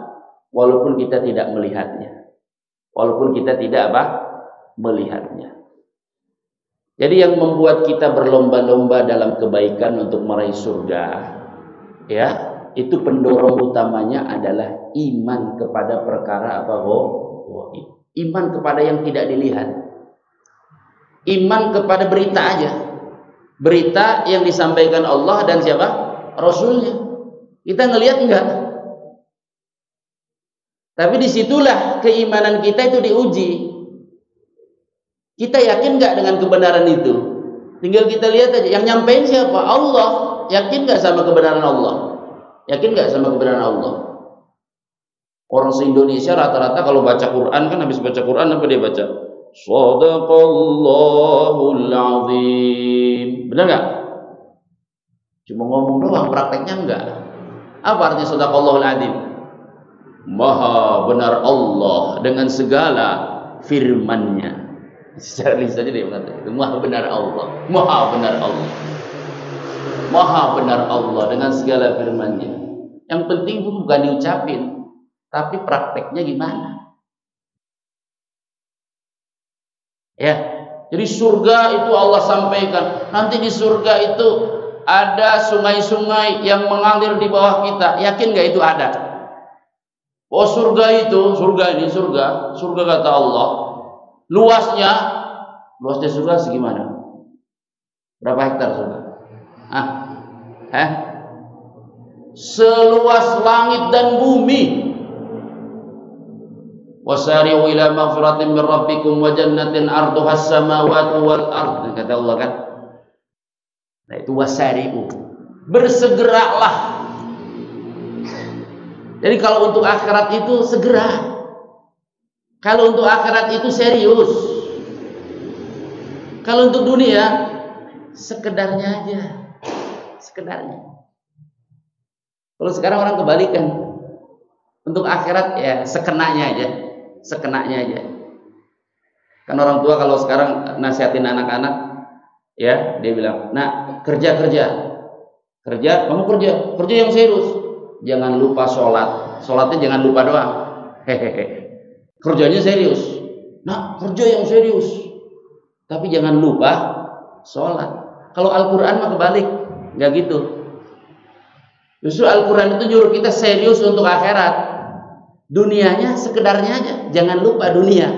walaupun kita tidak melihatnya, walaupun kita tidak melihatnya. Jadi yang membuat kita berlomba-lomba dalam kebaikan untuk meraih surga, ya, itu pendorong utamanya adalah iman kepada perkara apa? Iman kepada yang tidak dilihat. Iman kepada berita aja. Berita yang disampaikan Allah dan siapa? Rasulnya. Kita ngelihat enggak? Tapi disitulah keimanan kita itu diuji. Kita yakin nggak dengan kebenaran itu? Tinggal kita lihat aja. Yang nyampein siapa? Allah. Yakin nggak sama kebenaran Allah? Yakin nggak sama kebenaran Allah? Orang se-Indonesia rata-rata kalau baca Quran kan, habis baca Quran apa dia baca? Shadaqallahul azim. Benar nggak? Cuma ngomong doang, prakteknya enggak. Apa artinya shadaqallahul azim? Maha benar Allah dengan segala firman-Nya. Secara lisan aja dia mengatakan maha benar Allah, maha benar Allah, maha benar Allah dengan segala firman-Nya. Yang penting itu bukan diucapin, tapi prakteknya gimana? Ya, jadi surga itu Allah sampaikan. Nanti di surga itu ada sungai-sungai yang mengalir di bawah kita. Yakin nggak itu ada? Oh surga itu, surga kata Allah, luasnya surga segimana? Berapa hektar surga? Seluas langit dan bumi. Wasari'u ila maghfiratin min rabbikum wa jannatin 'arduha as-samawati wal ard, kata Allah kan. Nah itu wasari'u, bersegeralah. Jadi kalau untuk akhirat itu segera, kalau untuk akhirat itu serius. Kalau untuk dunia sekedarnya aja, sekedarnya. Kalau sekarang orang kebalikan, untuk akhirat ya sekenanya aja. Kan orang tua kalau sekarang nasihatin anak-anak, ya dia bilang, nak kerja, kamu kerja yang serius, jangan lupa sholatnya jangan lupa doang, kerjanya serius, nak kerja yang serius, tapi jangan lupa sholat. Kalau Al-Quran mah kebalik, nggak gitu. Justru Al-Quran itu nyuruh kita serius untuk akhirat. Dunianya sekedarnya aja, jangan lupa dunia.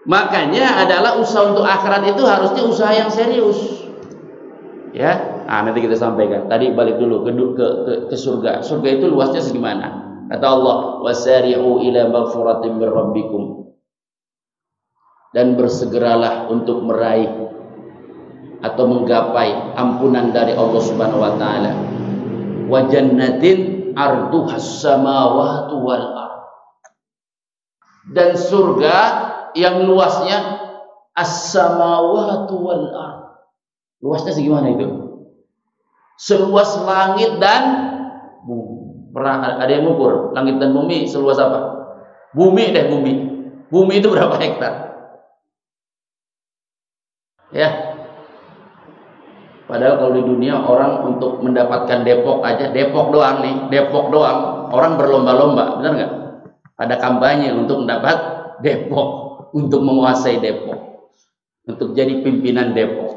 Makanya adalah usaha untuk akhirat itu harusnya usaha yang serius. Ya, nanti kita sampaikan. Tadi balik dulu ke surga. Surga itu luasnya segimana? Kata Allah, wasari'u ila maghfiratin min rabbikum. Dan bersegeralah untuk meraih atau menggapai ampunan dari Allah Subhanahu wa taala. Wa jannatin arduhas samawati wal ard, dan surga yang luasnya as-samawati wal ard. Luasnya segimana itu? Seluas langit dan bumi. Pernah ada yang mengukur langit dan bumi seluas apa? Bumi itu berapa hektar? Ya, padahal kalau di dunia orang untuk mendapatkan Depok doang orang berlomba-lomba, benar nggak? Ada kampanye untuk mendapat Depok, untuk menguasai Depok, untuk jadi pimpinan Depok,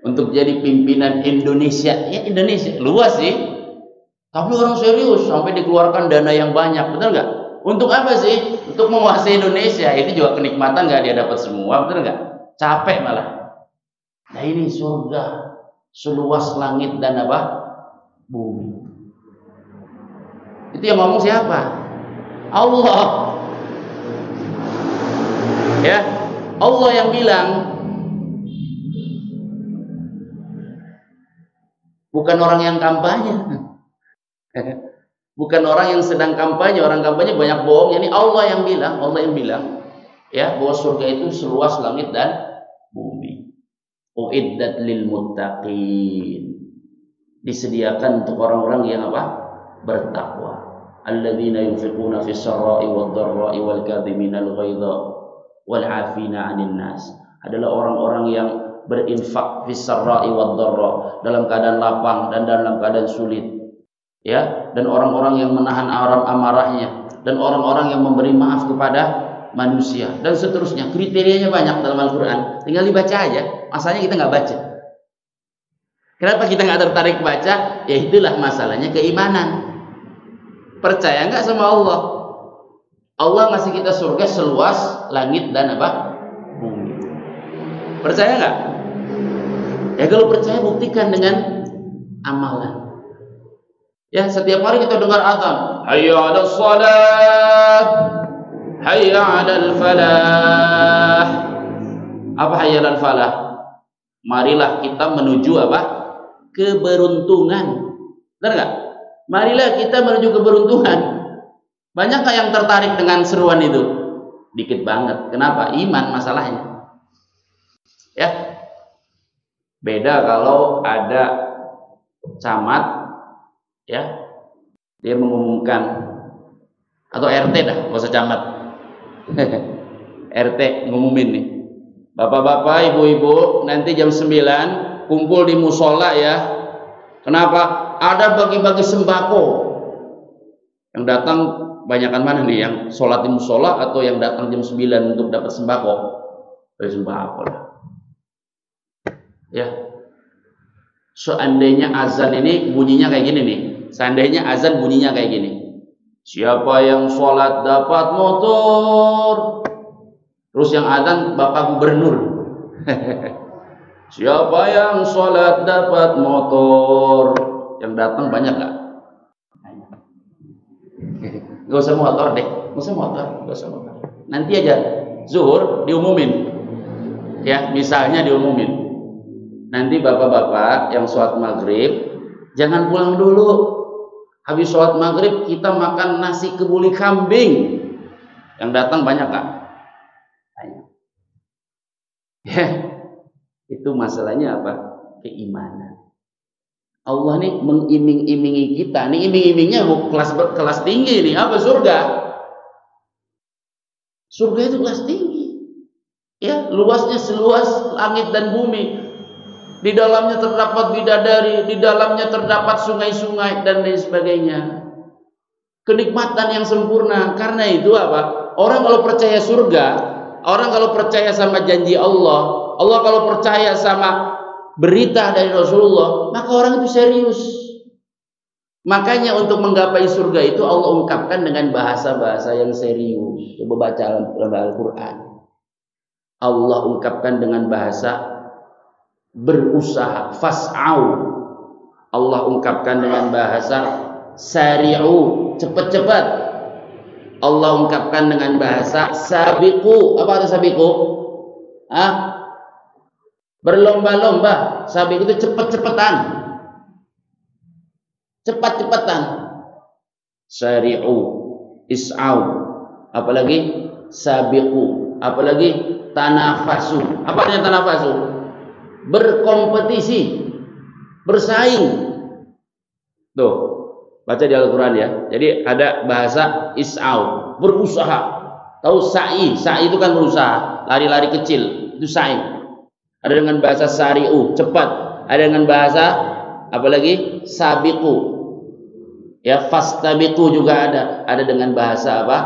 untuk jadi pimpinan Indonesia. Ya Indonesia luas sih, tapi orang serius sampai dikeluarkan dana yang banyak, benar nggak? Untuk apa sih? Untuk menguasai Indonesia. Itu juga kenikmatan nggak dia dapat semua, benar nggak? Capek malah. Nah ini surga seluas langit dan apa? Bumi. Itu yang ngomong siapa? Allah. Ya, Allah yang bilang. Bukan orang yang kampanye. Bukan orang yang sedang kampanye. Orang kampanye banyak bohong. Ini Allah yang bilang, ya, bahwa surga itu seluas langit dan bumi. Uiddat lil muttaqin, disediakan untuk orang-orang yang apa? Bertakwa. Alladzina yunfiquna fis sarai wad dharra'i wal kadhiminal ghaidha wal 'afina 'anil nas. Adalah orang-orang yang berinfak fis sarai wad dharra, dalam keadaan lapang dan dalam keadaan sulit. Ya, dan orang-orang yang menahan amarahnya, dan orang-orang yang memberi maaf kepada manusia, dan seterusnya. Kriterianya banyak dalam Al-Quran, tinggal dibaca aja. Masalahnya kita nggak baca. Kenapa kita nggak tertarik baca? Ya itulah masalahnya keimanan. Percaya nggak sama Allah? Allah ngasih kita surga seluas langit dan apa? Bumi. Percaya nggak? Ya kalau percaya buktikan dengan amalan. Ya setiap hari kita dengar azan, hayya 'alas shalah, hayya 'alal falah. Apa hayya 'alal falah? Marilah kita menuju apa? Keberuntungan. Benar nggak? Marilah kita menuju keberuntungan. Banyakkah yang tertarik dengan seruan itu? Dikit banget. Kenapa? Iman masalahnya. Ya. Beda kalau ada camat, ya, dia mengumumkan, atau RT dah, nggak usah camat. RT ngumumin nih, bapak-bapak, ibu-ibu, nanti jam 9 kumpul di musola ya. Kenapa? Ada bagi-bagi sembako. Yang datang banyakan mana nih? Yang sholat di musola atau yang datang jam 9 untuk dapat sembako? Sembako lah. Ya. Seandainya azan ini bunyinya kayak gini nih, Seandainya azan bunyinya kayak gini. Siapa yang sholat dapat motor. Terus yang azan Bapak Gubernur. Siapa yang sholat dapat motor. Yang datang banyak gak? Gak usah motor deh. Gak usah motor. Nanti aja zuhur diumumin. Ya, misalnya diumumin. Nanti bapak-bapak yang sholat maghrib jangan pulang dulu. Habis sholat maghrib kita makan nasi kebuli kambing. Yang datang banyak gak? Banyak. Ya, itu masalahnya apa? Keimanan. Allah nih mengiming-imingi kita. Nih iming-imingnya kelas tinggi nih. Apa? Surga. Surga itu kelas tinggi. Ya, luasnya seluas langit dan bumi. Di dalamnya terdapat bidadari, di dalamnya terdapat sungai-sungai dan lain sebagainya. Kenikmatan yang sempurna. Karena itu apa? Orang kalau percaya surga, orang kalau percaya sama janji Allah, Allah kalau percaya sama berita dari Rasulullah, maka orang itu serius. Makanya untuk menggapai surga itu Allah ungkapkan dengan bahasa-bahasa yang serius. Coba baca Al-Quran. Allah ungkapkan dengan bahasa berusaha, fas'au. Allah ungkapkan dengan bahasa sari'u, cepat-cepat. Allah ungkapkan dengan bahasa sabiqu. Apa itu sabiqu? Berlomba-lomba. Sabiqu itu cepat-cepatan. Cepat-cepatan. Sari'u, is'au. Apalagi sabiqu. Apalagi tanafasu. Apa artinya tanafasu? Berkompetisi, bersaing. Tuh, baca di Al-Quran ya. Jadi ada bahasa is'au, berusaha. Tahu sa'i? Sa'i itu kan berusaha, lari-lari kecil, itu sa'i. Ada dengan bahasa sari'u, cepat. Ada dengan bahasa apalagi sabiqu. Ya, fastabiqu juga ada. Ada dengan bahasa apa?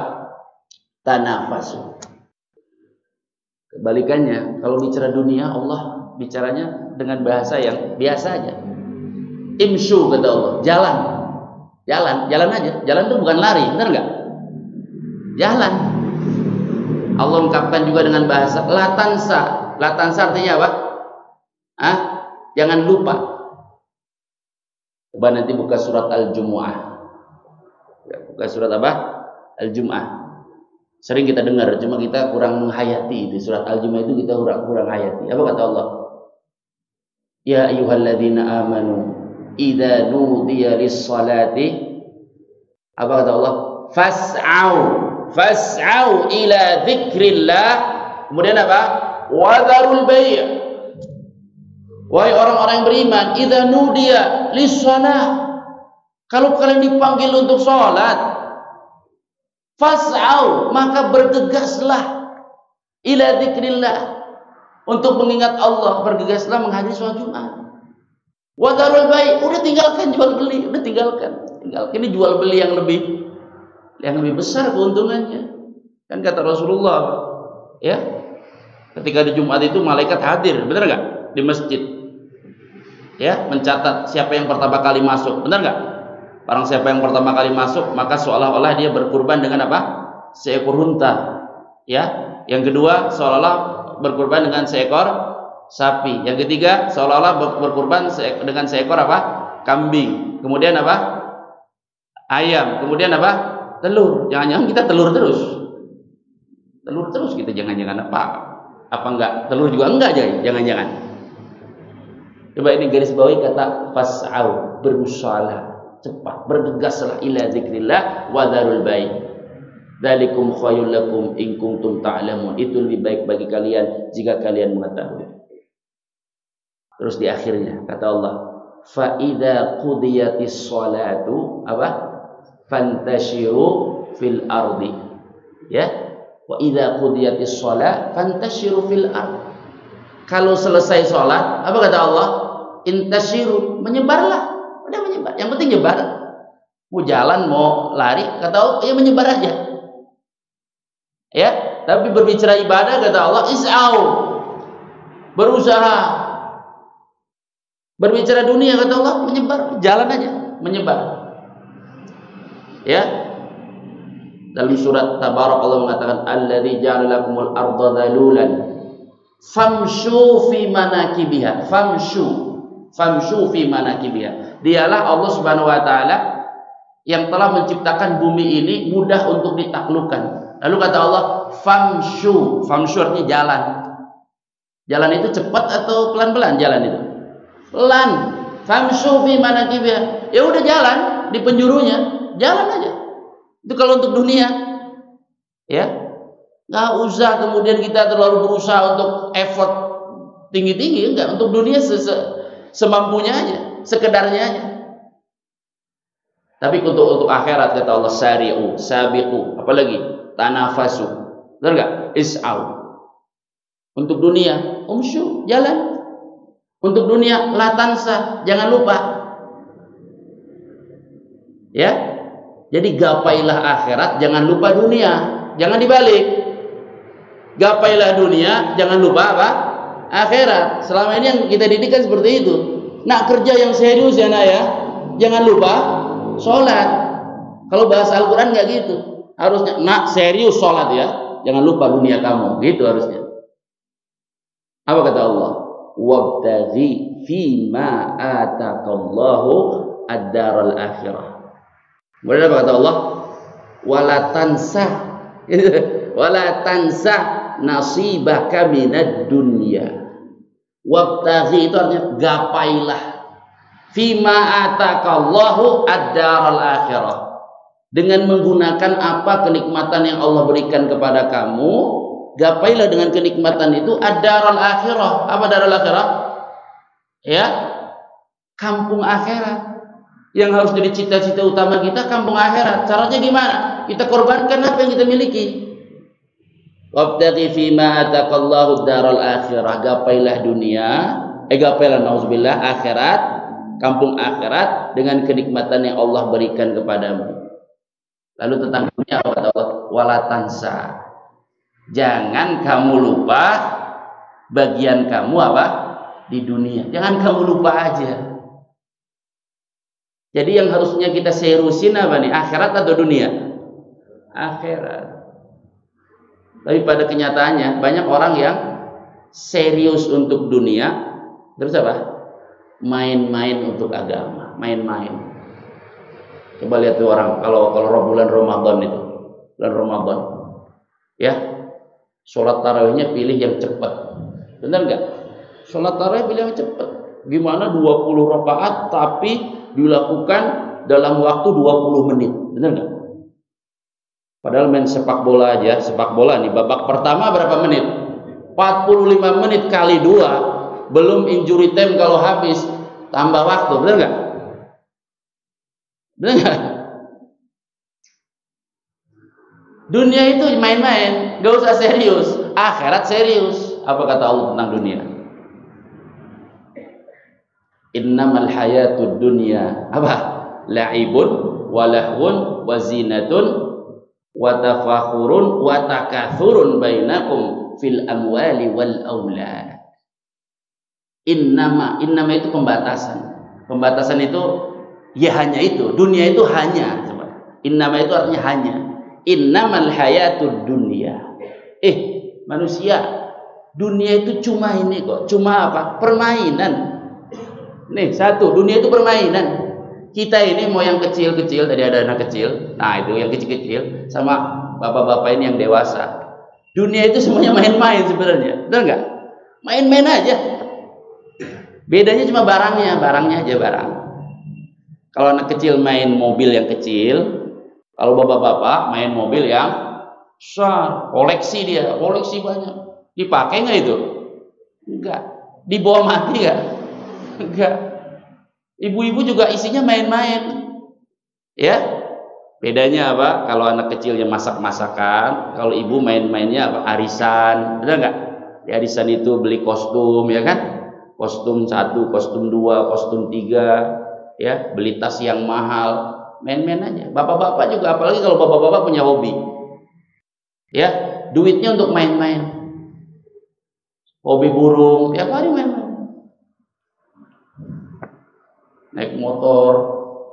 Tanafasu. Kebalikannya, kalau bicara dunia, Allah bicaranya dengan bahasa yang biasa aja. Imshu kata Allah, jalan aja. Jalan itu bukan lari, benar nggak? Jalan. Allah ungkapkan juga dengan bahasa latansa. Latansa artinya apa? Jangan lupa. Coba nanti buka surat Al-Jumu'ah. Buka surat apa? Al-Jumu'ah. Sering kita dengar, cuma kita kurang menghayati itu. Surat Al-Jumu'ah itu kita kurang hayati. Apa kata Allah? Ya ayyuhalladzina amanu idza nudiya lis-salati. Apa kata Allah? Fas'au ila dzikrillah. Kemudian apa? Wadharul bai'. Wahai orang-orang yang beriman, idza nudiya lis-shalah. Kalau kalian dipanggil untuk salat, fas'au, maka bergegaslah ila dzikrillah, untuk mengingat Allah, bergegaslah menghadiri sholat Jumat. Wa darul bai', udah tinggalkan jual beli, udah tinggalkan. Ini jual beli yang lebih besar keuntungannya. Kan kata Rasulullah, ya, ketika di Jumat itu malaikat hadir, benar nggak? Di masjid, ya, mencatat siapa yang pertama kali masuk, benar nggak? Barang siapa yang pertama kali masuk, maka seolah-olah dia berkurban dengan apa? Seekor unta. Ya. Yang kedua, seolah-olah berkurban dengan seekor sapi. Yang ketiga, seolah-olah berkurban dengan seekor apa? Kambing. Kemudian apa? Ayam. Kemudian apa? Telur. Jangan-jangan kita telur terus. Telur terus kita, jangan-jangan apa? Apa enggak? Telur juga enggak aja, jangan-jangan. Coba ini garis bawahi kata fas'au, berusaha. Cepat, bergegaslah ila zikrillah wa darul bai'. Dzalikum khairul lakum in kuntum ta'lamun. Itu lebih baik bagi kalian jika kalian mengetahui. Terus di akhirnya kata Allah, fa idza qudiyatis shalatu apa? Fantashiru fil ardi. Ya. Wa idza qudiyatis shalah fantashiru fil ardi. Kalau selesai salat, apa kata Allah? Intashiru, menyebarlah. Udah menyebar, yang penting nyebar. Mau jalan, mau lari, kata Allah, ya menyebar aja. Ya, tapi berbicara ibadah kata Allah, is'au, berusaha. Berbicara dunia kata Allah, menyebar, jalan aja, menyebar. Ya, dalam surat Tabarak Allah mengatakan alladzi ja'ala lakumul arda dhalulan famshu fi manakibiha. Famshu fi manakibiha. Dialah Allah Subhanahu wa taala yang telah menciptakan bumi ini mudah untuk ditaklukkan. Lalu kata Allah famshu. Famshu artinya jalan. Jalan itu cepat atau pelan-pelan jalan itu? Pelan. Famshu fi manakibiha. Ya udah jalan di penjurunya, jalan aja. Itu kalau untuk dunia. Ya. Nggak usah kemudian kita terlalu berusaha untuk effort tinggi-tinggi, enggak. Untuk dunia semampunya aja, sekedarnya aja. Tapi untuk akhirat kata Allah sari'u, sabiqu, apalagi tanafasu. Benar enggak? Is'au. Untuk dunia, umsyu, jalan. Untuk dunia, la tansa, jangan lupa. Ya. Jadi gapailah akhirat, jangan lupa dunia. Jangan dibalik. Gapailah dunia, jangan lupa apa? Akhirat. Selama ini yang kita didikan seperti itu. Nak kerja yang serius ya nak ya. Jangan lupa sholat. Kalau bahasa Al-Quran nggak gitu. Harusnya nak serius sholat ya. Jangan lupa dunia kamu. Gitu harusnya. Apa kata Allah? Wabtaghi fima atakallahu ad-daral akhirah. Kemudian apa kata Allah? Wala tansa. Wala tansa nasibaka minad dunya. Wabtaghi itu artinya gapailah fima atakallahu ad-daral akhirah, dengan menggunakan apa kenikmatan yang Allah berikan kepada kamu, gapailah dengan kenikmatan itu ad-daral akhirah. Apa daral akhirah? Ya, kampung akhirat. Yang harus jadi cita-cita utama kita kampung akhirat. Caranya gimana? Kita korbankan apa yang kita miliki. Wabtaghi fima atakallahu daral akhirah. Gapailah dunia, gapailah nauzubillah akhirat, kampung akhirat dengan kenikmatan yang Allah berikan kepadamu. Lalu tentang dunia apa kata Allah? Wala tansa. Jangan kamu lupa bagian kamu apa? Di dunia. Jangan kamu lupa aja. Jadi yang harusnya kita seriusin apa nih? Akhirat atau dunia? Akhirat. Tapi pada kenyataannya banyak orang yang serius untuk dunia, terus apa? Main-main untuk agama, main-main. Coba lihat tuh orang kalau bulan Ramadan itu, bulan Ramadan, ya, sholat tarawihnya pilih yang cepat, benar nggak? Sholat tarawih pilih yang cepat. Gimana 20 rakaat tapi dilakukan dalam waktu 20 menit, benar nggak? Padahal main sepak bola aja, sepak bola nih babak pertama berapa menit? 45 menit kali 2, belum injury time kalau habis, tambah waktu, benar nggak? Benar nggak? Dunia itu main-main, gak usah serius. Akhirat serius. Apa kata Allah tentang dunia? Innamal hayatud dunya apa? La'ibun wa lahwun wa zinatun wa tafakhurun wa takathurun bainakum fil amwali wal aulad. Innama itu pembatasan. Pembatasan itu ya hanya itu. Dunia itu hanya. Innama itu artinya hanya. Innamal hayatud dunya. Manusia, dunia itu cuma ini kok. Cuma apa? Permainan. Nih, satu, dunia itu permainan. Kita ini mau yang kecil-kecil, tadi ada anak kecil. Nah, itu yang kecil-kecil sama bapak-bapak ini yang dewasa. Dunia itu semuanya main-main sebenarnya. Benar enggak? Main-main aja. Bedanya cuma barangnya aja barang. Kalau anak kecil main mobil yang kecil, kalau bapak-bapak main mobil yang besar, koleksi dia, koleksi banyak. Dipakai nggak itu? Enggak. Dibawa mati nggak? Enggak. Ibu-ibu juga isinya main-main. Ya. Bedanya apa? Kalau anak kecilnya masak-masakan, kalau ibu main-mainnya apa? Arisan. Benar nggak? Di arisan itu beli kostum, ya kan? Kostum 1, kostum 2, kostum 3, ya, beli tas yang mahal. Main-main aja. Bapak-bapak juga, apalagi kalau bapak-bapak punya hobi. Ya, duitnya untuk main-main. Hobi burung, tiap hari main-main. Naik motor,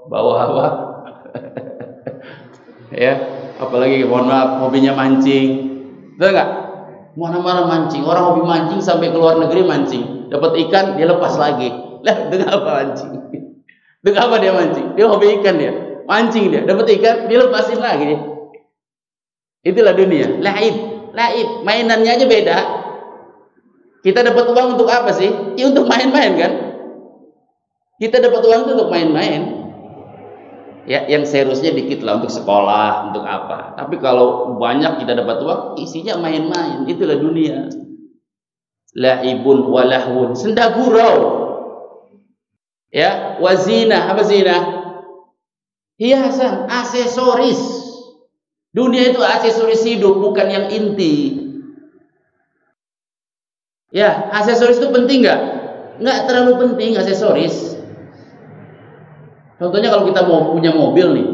bawa apa? Ya, apalagi mohon maaf hobinya mancing. Betul nggak? Mana-mana mancing. Orang hobi mancing sampai ke luar negeri mancing. Dapat ikan dia lepas lagi. Lah, dengan apa mancing? Dengan apa dia mancing? Dia hobi ikan dia. Mancing dia, dapat ikan dia lepasin lagi dia. Itulah dunia. Laib, mainannya aja beda. Kita dapat uang untuk apa sih? Ya untuk main-main kan? Kita dapat uang itu untuk main-main. Ya, yang seriusnya dikit lah untuk sekolah, untuk apa. Tapi kalau banyak kita dapat uang, isinya main-main. Itulah dunia. Laibun walahun, senda gurau. Ya, wazina, apa zina? Hiasan, aksesoris. Dunia itu aksesoris hidup, bukan yang inti. Ya, aksesoris itu penting nggak? Nggak terlalu penting aksesoris. Contohnya kalau kita mau punya mobil nih,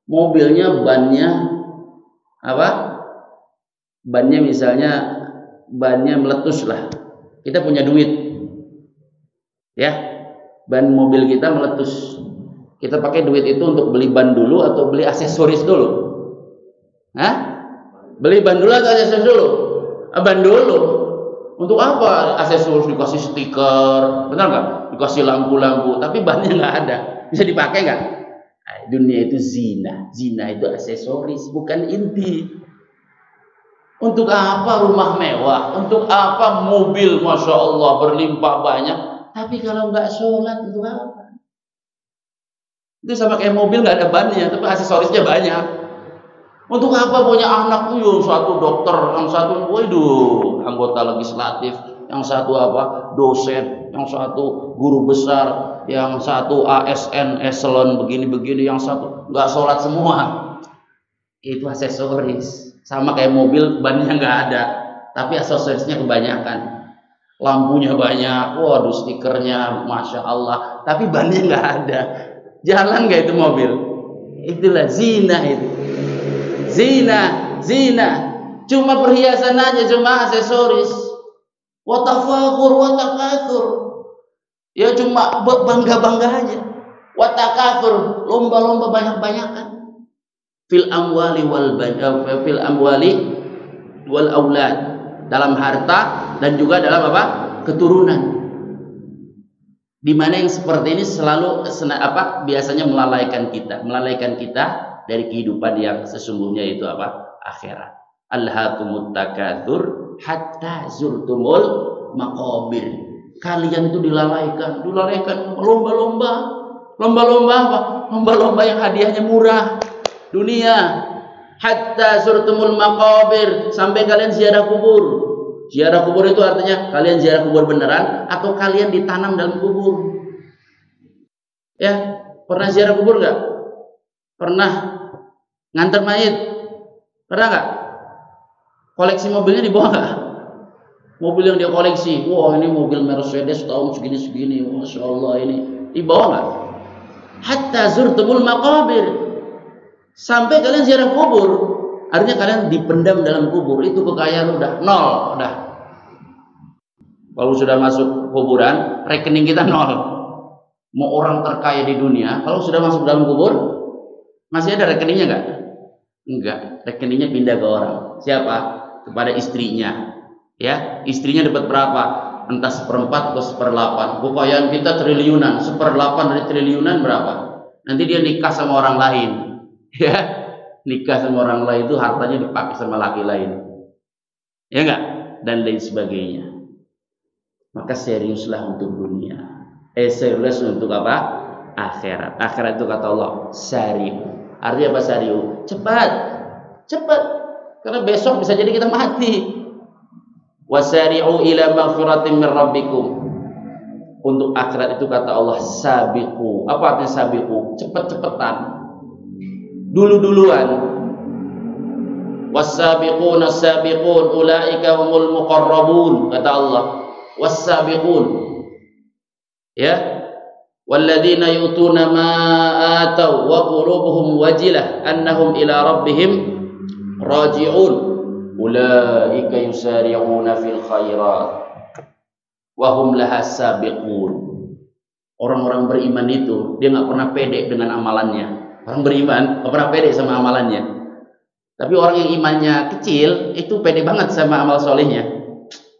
mobilnya bannya apa? Bannya misalnya bannya meletus lah. Kita punya duit, ya, ban mobil kita meletus. Kita pakai duit itu untuk beli ban dulu atau beli aksesoris dulu? Hah? Beli ban dulu atau aksesoris dulu? Ban dulu. Untuk apa aksesoris? Dikasih stiker, benar nggak? Dikasih lampu-lampu, tapi bannya nggak ada. Bisa dipakai nggak? Nah, dunia itu zina. Zina itu aksesoris, bukan inti. Untuk apa rumah mewah? Untuk apa mobil, masya Allah berlimpah banyak? Tapi kalau nggak sholat, untuk apa? Itu sama kayak mobil nggak ada bannya, tapi aksesorisnya banyak. Untuk apa punya anak? Yang satu dokter, yang satu, waduh, anggota legislatif, yang satu apa? Dosen, yang satu guru besar, yang satu ASN, eselon begini-begini, yang satu nggak sholat semua. Itu aksesoris. Sama kayak mobil, bannya nggak ada, tapi aksesorisnya kebanyakan. Lampunya banyak, waduh, stikernya, masya Allah, tapi bannya nggak ada. Jalan nggak itu mobil? Itulah zina itu. Zina. Cuma perhiasan aja, cuma aksesoris. Watafakur. Ya cuma bangga aja. Watakakur, lomba-lomba banyak-banyakan. Fil amwali wal aulad, dalam harta dan juga dalam apa? Keturunan. Di mana yang seperti ini selalu biasanya melalaikan kita dari kehidupan yang sesungguhnya, itu apa? Akhirat. Alhaakumut takatsur hatta zurtumul maqabir. Kalian itu dilalaikan lomba-lomba apa? Lomba-lomba yang hadiahnya murah. Dunia. Hatta zurtumul maqabir, sampai kalian ziarah kubur. Ziarah kubur itu artinya kalian ziarah kubur beneran atau kalian ditanam dalam kubur. Ya, pernah ziarah kubur nggak? Pernah nganter mayit? Pernah nggak? Koleksi mobilnya dibawa nggak? Mobil yang dia koleksi, wah ini mobil Mercedes tahun segini-segini, masya Allah, ini dibawa nggak? Hatta zurtumul maqabir, sampai kalian ziarah kubur. Artinya kalian dipendam dalam kubur, itu kekayaan udah nol, udah. Kalau sudah masuk kuburan, rekening kita nol. Mau orang terkaya di dunia, kalau sudah masuk dalam kubur, masih ada rekeningnya nggak? Enggak, rekeningnya pindah ke orang. Siapa? Kepada istrinya. Ya, istrinya dapat berapa? Entah 1/4 atau 1/8. Kekayaan kita triliunan, 1/8 dari triliunan berapa? Nanti dia nikah sama orang lain. Ya. Nikah sama orang lain itu hartanya dipakai sama laki lain, ya enggak, dan lain sebagainya. Maka seriuslah untuk dunia, serius untuk apa? Akhirat. Akhirat itu kata Allah sari'u. Artinya apa sari'u? Cepat, karena besok bisa jadi kita mati. Wasari'u ila maghfiratin min rabbikum. Untuk akhirat itu kata Allah sabiqu. Apa artinya sabiqu? Cepet-cepetan, dulu-duluan. Was-sabiquna as-sabiqun ulaika humul muqarrabun, kata Allah. Was-sabiqun, ya, walladzina yu'tuna ma atau wa qulubuhum wajilah annahum ila rabbihim raji'un ulaika yusari'una fil khairat wa hum laha sabiqun. Orang-orang beriman itu dia nggak pernah pede dengan amalannya. Orang beriman nggak pernah pede sama amalannya. Tapi orang yang imannya kecil itu pede banget sama amal solehnya.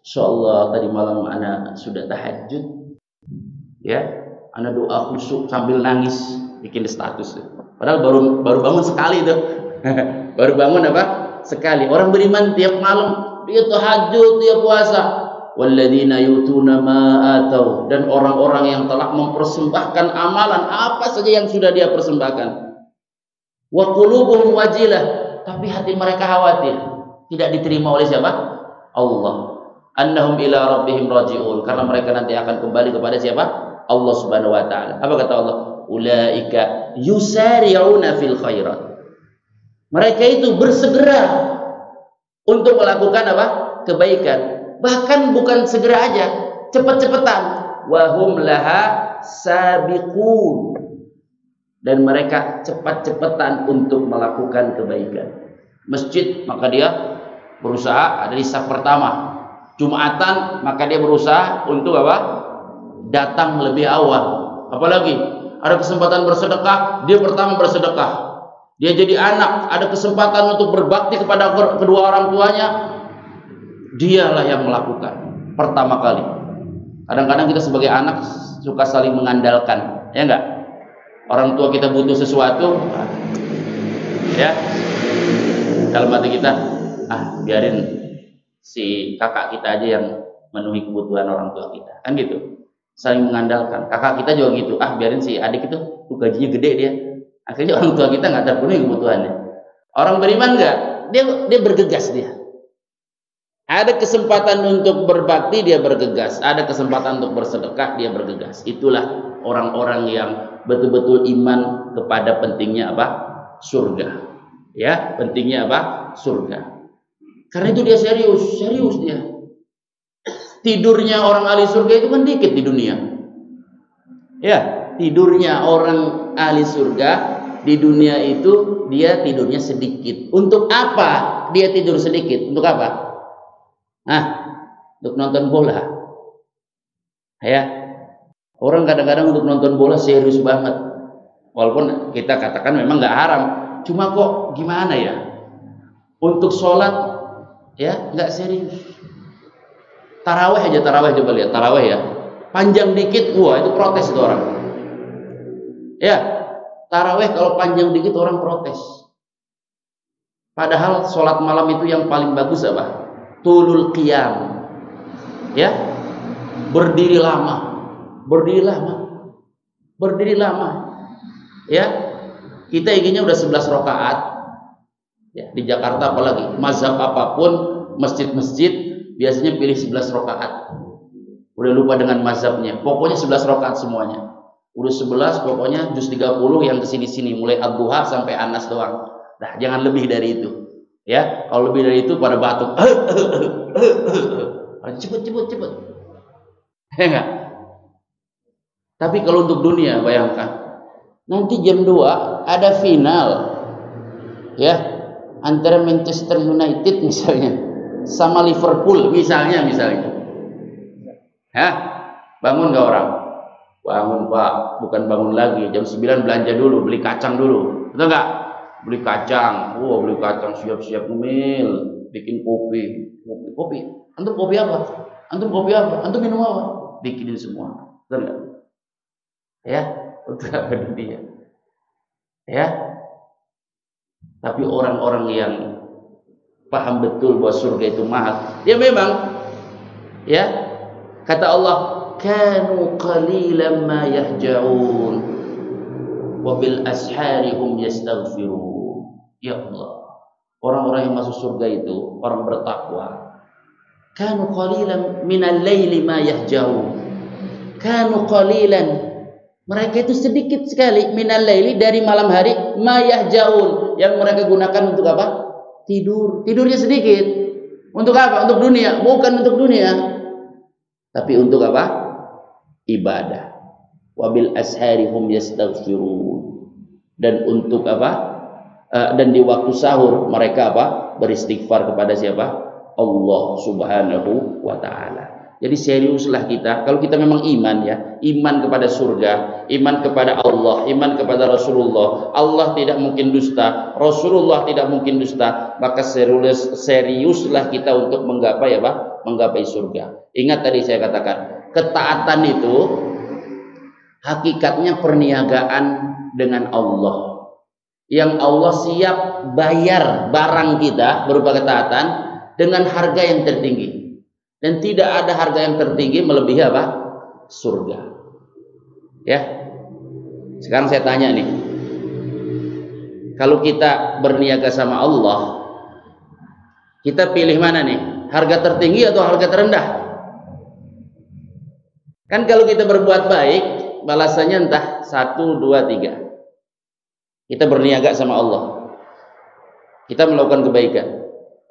Insyaallah tadi malam anak sudah tahajud, ya, anak doa khusyuk sambil nangis bikin status. Padahal baru bangun sekali tuh, baru bangun apa? Sekali. Orang beriman tiap malam dia tahajud, dia puasa. Walladzina yutuna ma atau, dan orang-orang yang telah mempersembahkan amalan apa saja yang sudah dia persembahkan. Wa qulubuhum wajilah, tapi hati mereka khawatir tidak diterima oleh siapa? Allah. Annahum ila rabbihim raji'un, karena mereka nanti akan kembali kepada siapa? Allah Subhanahu wa taala. Apa kata Allah? Ulaika yusari'una fil khairat. Mereka itu bersegera untuk melakukan apa? Kebaikan. Bahkan bukan segera aja, cepat-cepatan. Wa hum laha sabiqun. Dan mereka cepat-cepatan untuk melakukan kebaikan. Masjid, maka dia berusaha ada di saf pertama. Jumatan, maka dia berusaha untuk apa? Datang lebih awal. Apalagi ada kesempatan bersedekah, dia pertama bersedekah. Dia jadi anak, ada kesempatan untuk berbakti kepada kedua orang tuanya, dialah yang melakukan pertama kali. Kadang-kadang kita sebagai anak suka saling mengandalkan, ya enggak? Orang tua kita butuh sesuatu, ya, dalam hati kita, biarin si kakak kita aja yang memenuhi kebutuhan orang tua kita, kan gitu. Saling mengandalkan. Kakak kita juga gitu, biarin si adik itu gajinya gede dia. Akhirnya orang tua kita nggak terpenuhi kebutuhannya. Orang beriman nggak, dia bergegas dia. Ada kesempatan untuk berbakti, dia bergegas. Ada kesempatan untuk bersedekah, dia bergegas. Itulah orang-orang yang betul-betul iman kepada pentingnya apa? Surga. Ya, pentingnya apa? Surga. Karena itu dia serius dia. Tidurnya orang ahli surga itu kan dikit di dunia. Ya, tidurnya orang ahli surga di dunia itu dia tidurnya sedikit. Untuk apa dia tidur sedikit? Untuk apa? Untuk nonton bola. Ya. Orang kadang-kadang untuk nonton bola serius banget. Walaupun kita katakan memang nggak haram, cuma kok gimana ya? Untuk sholat ya nggak serius. Taraweh aja, taraweh coba lihat, taraweh ya. Panjang dikit, wah itu protes itu orang. Ya, taraweh kalau panjang dikit orang protes. Padahal sholat malam itu yang paling bagus apa? Tulul qiyam. Ya, berdiri lama. Ya, kita inginnya udah 11 rakaat. Ya, di Jakarta apalagi, mazhab apapun, masjid-masjid biasanya pilih 11 rakaat. Udah lupa dengan mazhabnya. Pokoknya 11 rakaat semuanya. Udah 11 pokoknya juz 30 yang kesini-sini, mulai Ad-Duha sampai Anas doang. Nah, jangan lebih dari itu. Ya, kalau lebih dari itu pada batuk. Cepet. Ya enggak? Tapi kalau untuk dunia, bayangkan. Nanti jam 2 ada final. Ya, antara Manchester United misalnya sama Liverpool misalnya. Bangun gak orang? Bangun Pak, bukan bangun lagi. Jam 9 belanja dulu, beli kacang dulu. Betul gak? Beli kacang, beli kacang, siap-siap ngemil, bikin kopi. Antum kopi apa? Antum minum apa? Bikinin semua. Betul gak? Ya, untuk apa dia? Ya. Tapi orang-orang yang paham betul bahwa surga itu mahal, dia memang, ya, kata Allah, kanu qalilan ma yahja'un wa bil ashari hum yastaghfirun. Ya Allah, orang-orang yang masuk surga itu orang bertakwa. Kanu qalilan minal laili ma yahja'un. Kanu qalilan, mereka itu sedikit sekali, minal laili, dari malam hari, ma yahja'un, yang mereka gunakan untuk apa? Tidurnya sedikit. Untuk apa? Untuk dunia? Bukan untuk dunia, tapi untuk apa? Ibadah. Wabil ashari hum yastaghfirun. Dan untuk apa? Dan di waktu sahur mereka apa? Beristighfar kepada siapa? Allah Subhanahu wa ta'ala. Jadi seriuslah kita. Kalau kita memang iman ya, iman kepada surga, iman kepada Allah, iman kepada Rasulullah. Allah tidak mungkin dusta, Rasulullah tidak mungkin dusta. Maka seriuslah kita untuk menggapai apa? Menggapai surga. Ingat tadi saya katakan, ketaatan itu hakikatnya perniagaan dengan Allah. Yang Allah siap bayar barang kita berupa ketaatan dengan harga yang tertinggi. Dan tidak ada harga yang tertinggi melebihi apa? Surga. Ya. Sekarang saya tanya nih. Kalau kita berniaga sama Allah, kita pilih mana nih? Harga tertinggi atau harga terendah? Kan kalau kita berbuat baik, balasannya entah 1, 2, 3. Kita berniaga sama Allah. Kita melakukan kebaikan.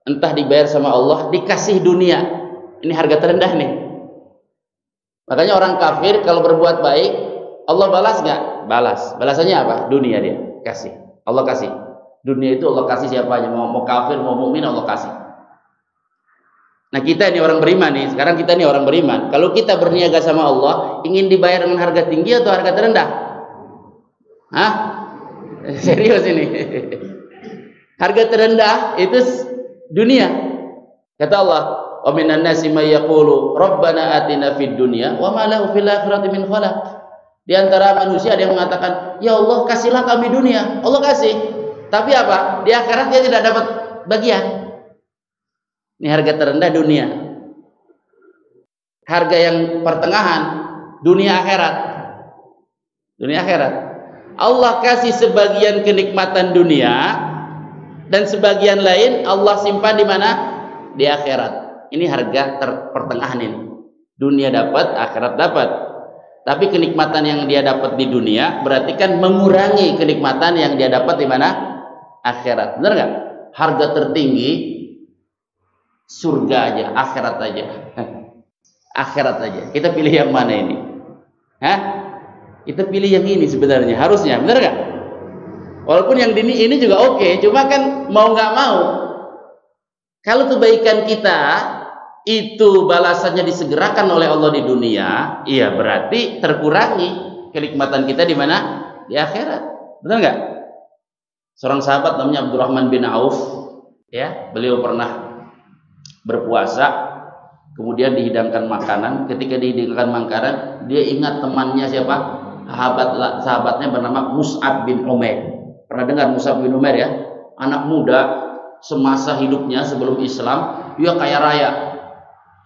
Entah dibayar sama Allah, dikasih dunia. Ini harga terendah nih. Makanya orang kafir kalau berbuat baik, Allah balas nggak? Balas. Balasannya apa? Dunia dia kasih. Allah kasih. Dunia itu Allah kasih siapa aja. Mau kafir, mau mukmin Allah kasih. Nah kita ini orang beriman nih. Sekarang kita ini orang beriman. Kalau kita berniaga sama Allah, ingin dibayar dengan harga tinggi atau harga terendah? Hah? Serius ini. Harga terendah itu dunia. Kata Allah, wa minan nasi may yaqulu rabbana atina fid dunya wa ma lahu fil akhirati min khalaq. Di antara manusia ada yang mengatakan, ya Allah kasihlah kami dunia. Allah kasih, tapi apa? Di akhirat dia tidak dapat bagian. Ini harga terendah dunia. Harga yang pertengahan dunia akhirat. Dunia akhirat. Allah kasih sebagian kenikmatan dunia dan sebagian lain Allah simpan di mana? Di akhirat. Ini harga pertengahan ini. Dunia dapat, akhirat dapat. Tapi kenikmatan yang dia dapat di dunia berarti kan mengurangi kenikmatan yang dia dapat di mana? Akhirat. Benar nggak? Harga tertinggi surga aja, akhirat aja. Akhirat aja. Kita pilih yang mana ini? Hah? Kita pilih yang ini sebenarnya. Harusnya, benar nggak? Walaupun yang ini juga oke, cuma kan mau nggak mau. Kalau kebaikan kita itu balasannya disegerakan oleh Allah di dunia, iya berarti terkurangi kenikmatan kita di mana? Di akhirat. Betul nggak? Seorang sahabat namanya Abdurrahman bin Auf, ya, beliau pernah berpuasa, kemudian dihidangkan makanan. Ketika dihidangkan makanan, dia ingat temannya siapa? Sahabatnya bernama Mus'ab bin Umair. Pernah dengar Mus'ab bin Umair ya? Anak muda semasa hidupnya sebelum Islam, dia kaya raya.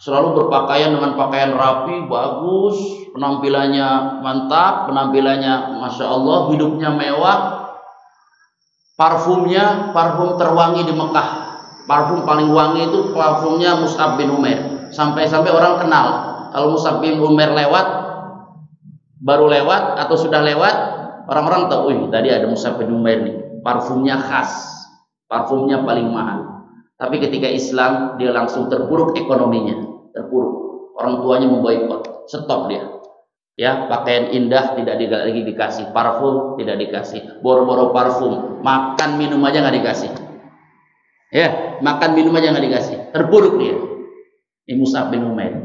Selalu berpakaian dengan pakaian rapi, bagus, penampilannya mantap, penampilannya Masya Allah, hidupnya mewah, parfumnya parfum terwangi di Mekah. Parfum paling wangi itu parfumnya Mus'ab bin Umair. Sampai-sampai orang kenal kalau Mus'ab bin Umair lewat, baru lewat atau sudah lewat, orang-orang tahu, wih tadi ada Mus'ab bin Umair nih, parfumnya khas, parfumnya paling mahal. Tapi ketika Islam dia langsung terpuruk ekonominya, terpuruk. Orang tuanya memboikot, stop dia. Ya, pakaian indah tidak lagi dikasih, parfum tidak dikasih, boro-boro parfum, makan minum aja nggak dikasih. Ya, makan minum aja nggak dikasih, terpuruk dia. Ini Mus'ab bin Umair.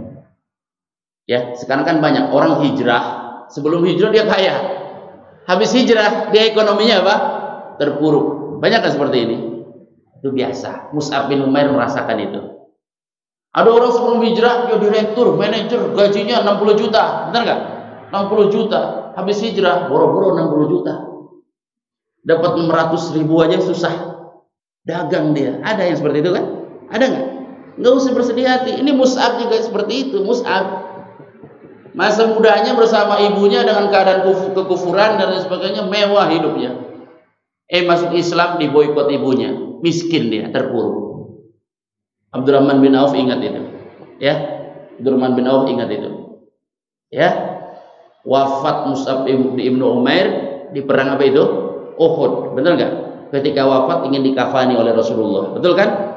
Ya, sekarang kan banyak orang hijrah, sebelum hijrah dia kaya, habis hijrah dia ekonominya apa? Terpuruk. Banyak kan seperti ini? Itu biasa. Mus'ab bin Umair merasakan itu. Ada orang sebelum hijrah dia direktur, manajer, gajinya 60 juta, benar nggak? 60 juta. Habis hijrah boro-boro 60 juta. Dapat 600.000 aja susah. Dagang dia. Ada yang seperti itu kan? Ada nggak? Nggak usah bersedih hati. Ini Mus'ab juga seperti itu. Mus'ab masa mudanya bersama ibunya dengan keadaan kekufuran dan lain sebagainya, mewah hidupnya. Masuk Islam diboikot ibunya, miskin dia, terpuruk. Abdurrahman bin Auf ingat itu, ya. Abdurrahman bin Auf ingat itu, ya. Wafat Mus'ab ibnu Umair di perang apa itu? Uhud, betul nggak? Ketika wafat ingin dikafani oleh Rasulullah, betul kan?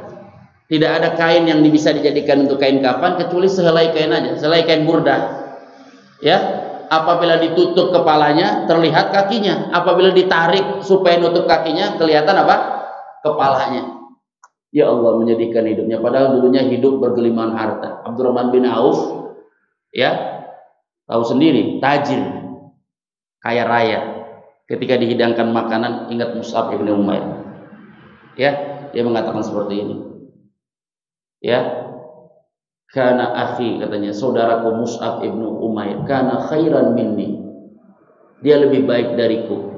Tidak ada kain yang bisa dijadikan untuk kain kafan kecuali sehelai kain aja, sehelai kain burdah, ya. Apabila ditutup kepalanya terlihat kakinya, apabila ditarik supaya nutup kakinya kelihatan apa? Kepalanya. Ya Allah, menyedihkan hidupnya, padahal dulunya hidup bergelimangan harta. Abdurrahman bin Auf Ya, tahu sendiri, tajir, kaya raya. Ketika dihidangkan makanan, ingat Mus'ab ibn Umair. Ya, dia mengatakan seperti ini. Ya, kana akhi, katanya, saudaraku Mus'ab ibn Umair, kana khairan minni. Dia lebih baik dariku.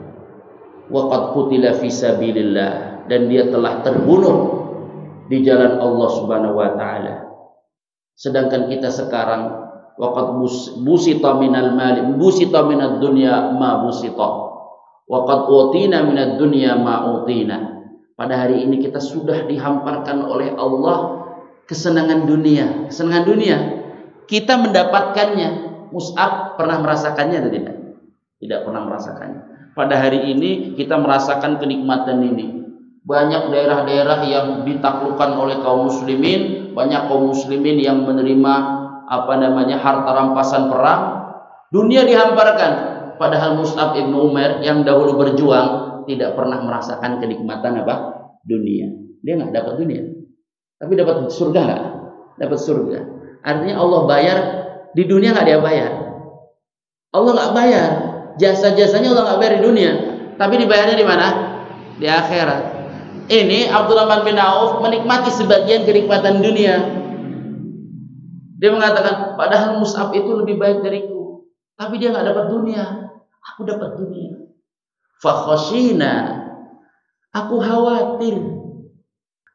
Wa qad qutila fi sabilillah, dan dia telah terbunuh di jalan Allah Subhanahu wa taala. Sedangkan kita sekarang waqad busita minal mali, busita minad dunya ma busita, waqad utina minad dunya ma utina. Pada hari ini kita sudah dihamparkan oleh Allah kesenangan dunia, kesenangan dunia. Kita mendapatkannya. Mus'ab pernah merasakannya atau tidak? Tidak pernah merasakannya. Pada hari ini kita merasakan kenikmatan ini. Banyak daerah-daerah yang ditaklukkan oleh kaum muslimin, banyak kaum muslimin yang menerima harta rampasan perang. Dunia dihamparkan. Padahal Mus'ab ibn Umair yang dahulu berjuang tidak pernah merasakan kenikmatan dunia. Dia nggak dapat dunia, tapi dapat surga nggak? Dapat surga. Artinya Allah bayar di dunia, nggak dia bayar. Allah nggak bayar. Jasa-jasanya Allah nggak bayar di dunia, tapi dibayarnya di mana? Di akhirat. Ini Abdurrahman bin Auf menikmati sebagian kenikmatan dunia. Dia mengatakan, padahal Mus'ab itu lebih baik dariku, tapi dia nggak dapat dunia. Aku dapat dunia. Fakhashina, aku khawatir,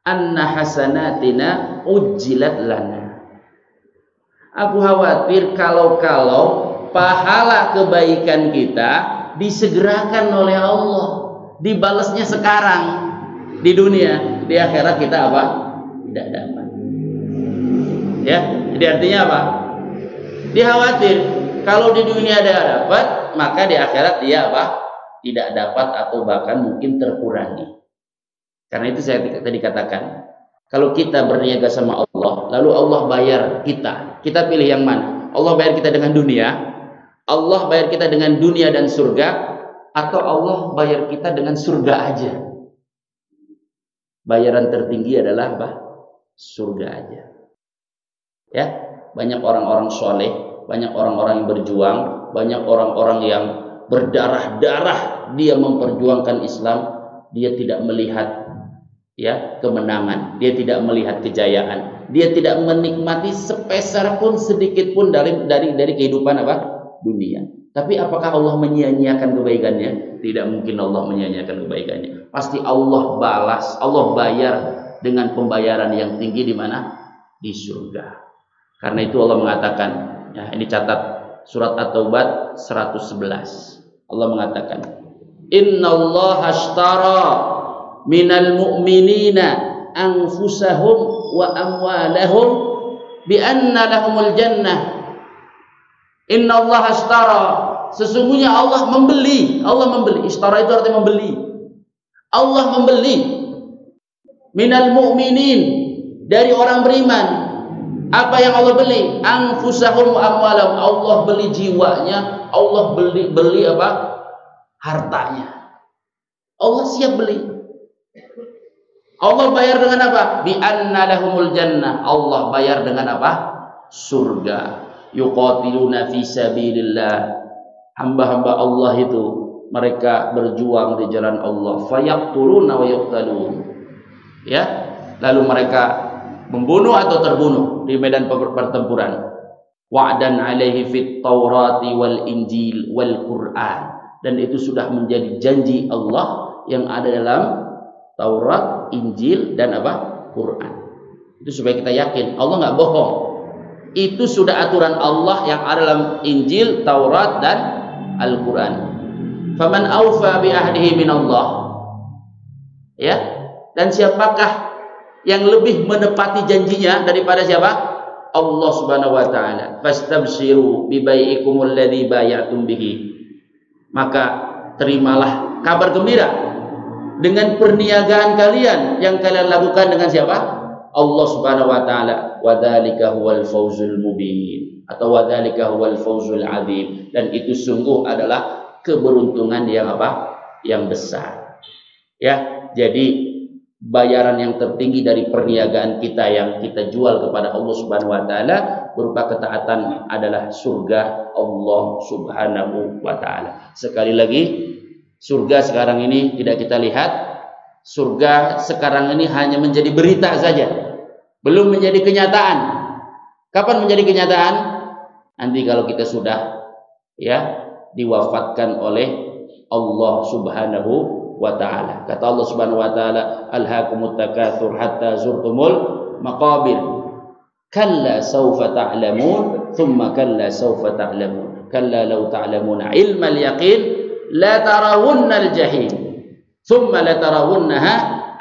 anna hasanatina ujjilat lana. Aku khawatir kalau pahala kebaikan kita disegerakan oleh Allah, dibalasnya sekarang di dunia, di akhirat kita tidak dapat. Ya, jadi artinya apa? Dia khawatir kalau di dunia dia dapat, maka di akhirat dia tidak dapat atau bahkan mungkin terkurangi. Karena itu saya tadi katakan, kalau kita berniaga sama Allah, lalu Allah bayar kita pilih yang mana? Allah bayar kita dengan dunia, Allah bayar kita dengan dunia dan surga, atau Allah bayar kita dengan surga aja? Bayaran tertinggi adalah surga aja. Ya, banyak orang-orang soleh, banyak orang-orang yang berjuang, banyak orang-orang yang berdarah-darah dia memperjuangkan Islam, dia tidak melihat kemenangan, dia tidak melihat kejayaan, dia tidak menikmati sepeser pun, sedikit pun dari kehidupan dunia. Tapi apakah Allah menyia-nyiakan kebaikannya? Tidak mungkin Allah menyia-nyiakan kebaikannya. Pasti Allah balas, Allah bayar dengan pembayaran yang tinggi di mana? Di surga. Karena itu Allah mengatakan, ya, ini catat surat At-Taubah 111. Allah mengatakan, Innallaha ashtara minal mu'minina anfusahum wa amwalahum bi anna lahumul jannah. Innallaha ashtara, sesungguhnya Allah membeli. Ishtara itu artinya membeli. Allah membeli minal mu'minin, dari orang beriman. Apa yang Allah beli? Anfusahum wa amwalahum. Allah beli jiwanya, Allah beli hartanya. Allah siap beli. Allah bayar dengan apa? Bi anna lahumul jannah. Allah bayar dengan apa? Surga. Yuqatiluna fi sabilillah. Hamba-hamba Allah itu mereka berjuang di jalan Allah. Fayaqtuluna wa yuqtalun. Ya, lalu mereka membunuh atau terbunuh di medan pertempuran. Wa'dan alaihi fit Taurati wal Injil wal Quran. Dan itu sudah menjadi janji Allah yang ada dalam Taurat, Injil dan Quran. Itu supaya kita yakin Allah nggak bohong. Itu sudah aturan Allah yang ada dalam Injil, Taurat dan Al-Quran. Faman awfa bi ahdihi min Allah. Ya. Dan siapakah yang lebih menepati janjinya daripada siapa? Allah Subhanahu wa taala. Fastabshiru bi bai'ikumul ladzi bay'atum bihi. Maka terimalah kabar gembira dengan perniagaan kalian yang kalian lakukan dengan siapa? Allah Subhanahu wa taala. Wa dzalika huwal fawzul mubin, atau wa dzalika huwal fawzul azim. Dan itu sungguh adalah keberuntungan yang Yang besar. Ya, jadi bayaran yang tertinggi dari perniagaan kita yang kita jual kepada Allah Subhanahu wa taala berupa ketaatan adalah surga Allah Subhanahu wa taala. Sekali lagi, surga sekarang ini tidak kita lihat. Surga sekarang ini hanya menjadi berita saja, belum menjadi kenyataan. Kapan menjadi kenyataan? Nanti kalau kita sudah diwafatkan oleh Allah Subhanahu wa ta'ala. Kata Allah Subhanahu wa ta'ala, alhaakumut takatsur hatta zurtumul maqabir. Kalla sawfa ta'lamun, thumma kalla sawfa ta'lamun. Kalla law ta'lamuna ilmal yaqin la tarawunnal jahim. Thumma la tarawunnaha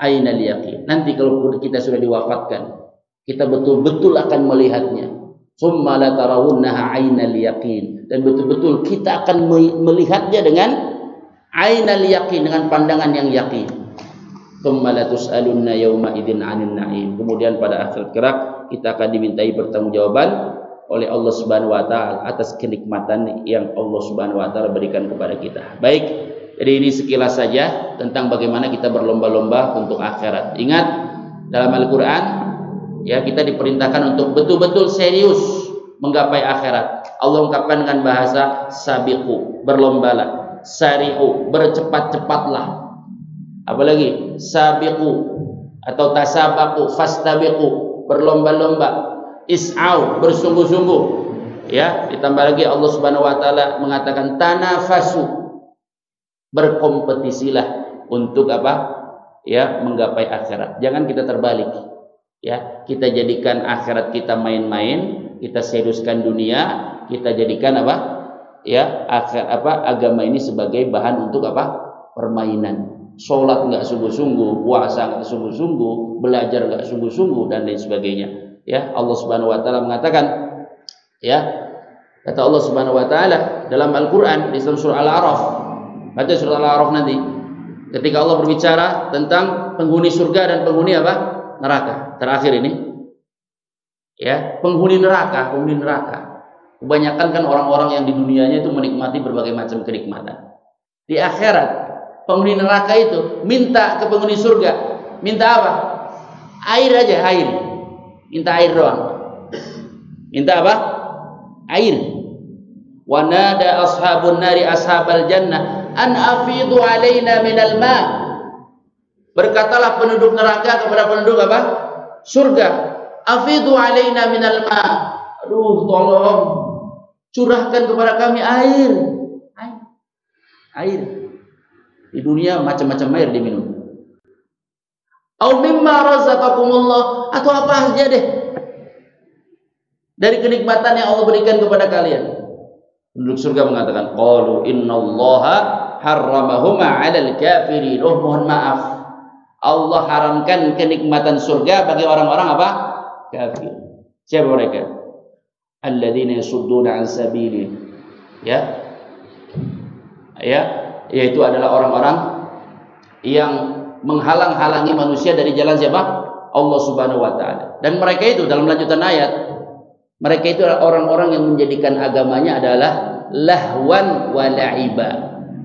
ainal yaqin. Nanti kalau kita sudah diwafatkan, kita betul-betul akan melihatnya. Thumma la tarawunnaha ainal yaqin. Dan betul-betul kita akan melihatnya dengan ainal yaqin, dengan pandangan yang yakin. Tsumma la tus'alunna yauma idzin 'anil na'im. Kemudian pada akhirat kelak kita akan dimintai pertanggungjawaban oleh Allah Subhanahu wa taala atas kenikmatan yang Allah Subhanahu wa taala berikan kepada kita. Baik, jadi ini sekilas saja tentang bagaimana kita berlomba-lomba untuk akhirat. Ingat, dalam Al-Qur'an kita diperintahkan untuk betul-betul serius menggapai akhirat. Allah ungkapkan dengan bahasa sabiqu, berlombalah. Sari'u, bercepat-cepatlah. Apalagi sabiqu atau tasabaku, fastabiqu, berlomba-lomba. Is'au, bersungguh-sungguh. Ditambah lagi Allah Subhanahu wa taala mengatakan tanafasu, berkompetisilah untuk apa? Menggapai akhirat. Jangan kita terbalik. Kita jadikan akhirat kita main-main, kita seriuskan dunia, kita jadikan apa? Agama ini sebagai bahan untuk apa? Permainan. Sholat nggak sungguh-sungguh, puasa nggak sungguh-sungguh, belajar nggak sungguh-sungguh, dan lain sebagainya. Allah Subhanahu wa taala mengatakan, kata Allah Subhanahu wa taala dalam Al-Qur'an di surah Al-A'raf. Baca surah Al-A'raf nanti. Ketika Allah berbicara tentang penghuni surga dan penghuni apa? Neraka. Terakhir ini. Penghuni neraka. Kebanyakan kan orang-orang yang di dunianya itu menikmati berbagai macam kenikmatan. Di akhirat, penghuni neraka itu minta ke penghuni surga, minta apa? Air aja, air. Minta air doang. Minta apa? Air. Wa nada ashabun nari ashabal jannah an afidu alaina minal ma. Berkatalah penduduk neraka kepada penduduk apa? Surga. Afidu alaina minal ma. Aduh, tolong curahkan kepada kami air. Air. Di dunia macam-macam air diminum. Au mimma razaqakumullah, atau apa saja deh dari kenikmatan yang Allah berikan kepada kalian. Penduduk surga mengatakan, qalu innallaha harramahuma 'alal kafirin. Oh, mohon maaf, Allah haramkan kenikmatan surga bagi orang-orang apa? Kafir. Siapa mereka? Alladzina yasudduna 'an sabili. Yaitu adalah orang-orang yang menghalang-halangi manusia dari jalan siapa? Allah Subhanahu wa taala. Dan mereka itu dalam lanjutan ayat, mereka itu adalah orang-orang yang menjadikan agamanya adalah lahwan wa la'iba.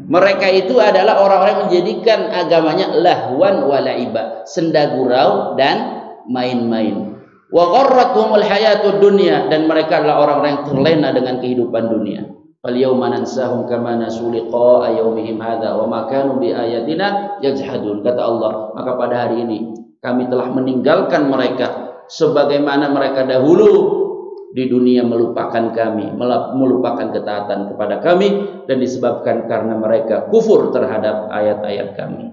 Mereka itu adalah orang-orang yang menjadikan agamanya lahwan wa la'iba, senda gurau dan main-main. Wa gharratuhumul hayatud dunya, dan mereka adalah orang-orang yang terlena dengan kehidupan dunia. Fal yauma nansahum kama nasu liqa'a yaumihim hadza wa ma kanu bi ayatina yajhadun. Kata Allah, maka pada hari ini kami telah meninggalkan mereka sebagaimana mereka dahulu di dunia melupakan kami, melupakan ketaatan kepada kami, dan disebabkan karena mereka kufur terhadap ayat-ayat kami.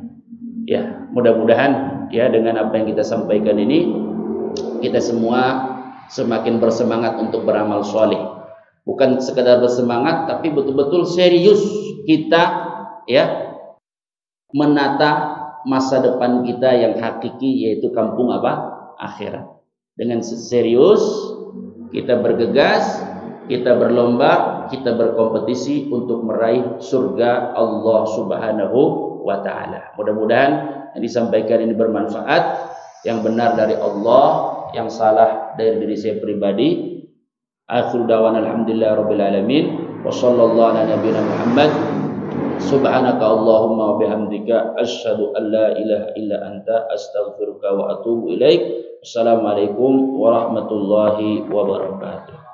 Mudah-mudahan dengan apa yang kita sampaikan ini, kita semua semakin bersemangat untuk beramal soleh. Bukan sekedar bersemangat, tapi betul-betul serius kita menata masa depan kita yang hakiki, yaitu kampung apa? Akhirat. Dengan serius kita bergegas, kita berlomba, kita berkompetisi untuk meraih surga Allah Subhanahu wa taala. Mudah-mudahan yang disampaikan ini bermanfaat, yang benar dari Allah, yang salah dari diri saya pribadi. Akhiru da'wana alhamdulillahi rabbil alamin wa sallallahu ala nabiyina Muhammad Subhanaka Allahumma wa bihamdika asyhadu an la ilaha illa anta astaghfiruka wa atubu ilaik. Assalamualaikum warahmatullahi wabarakatuh.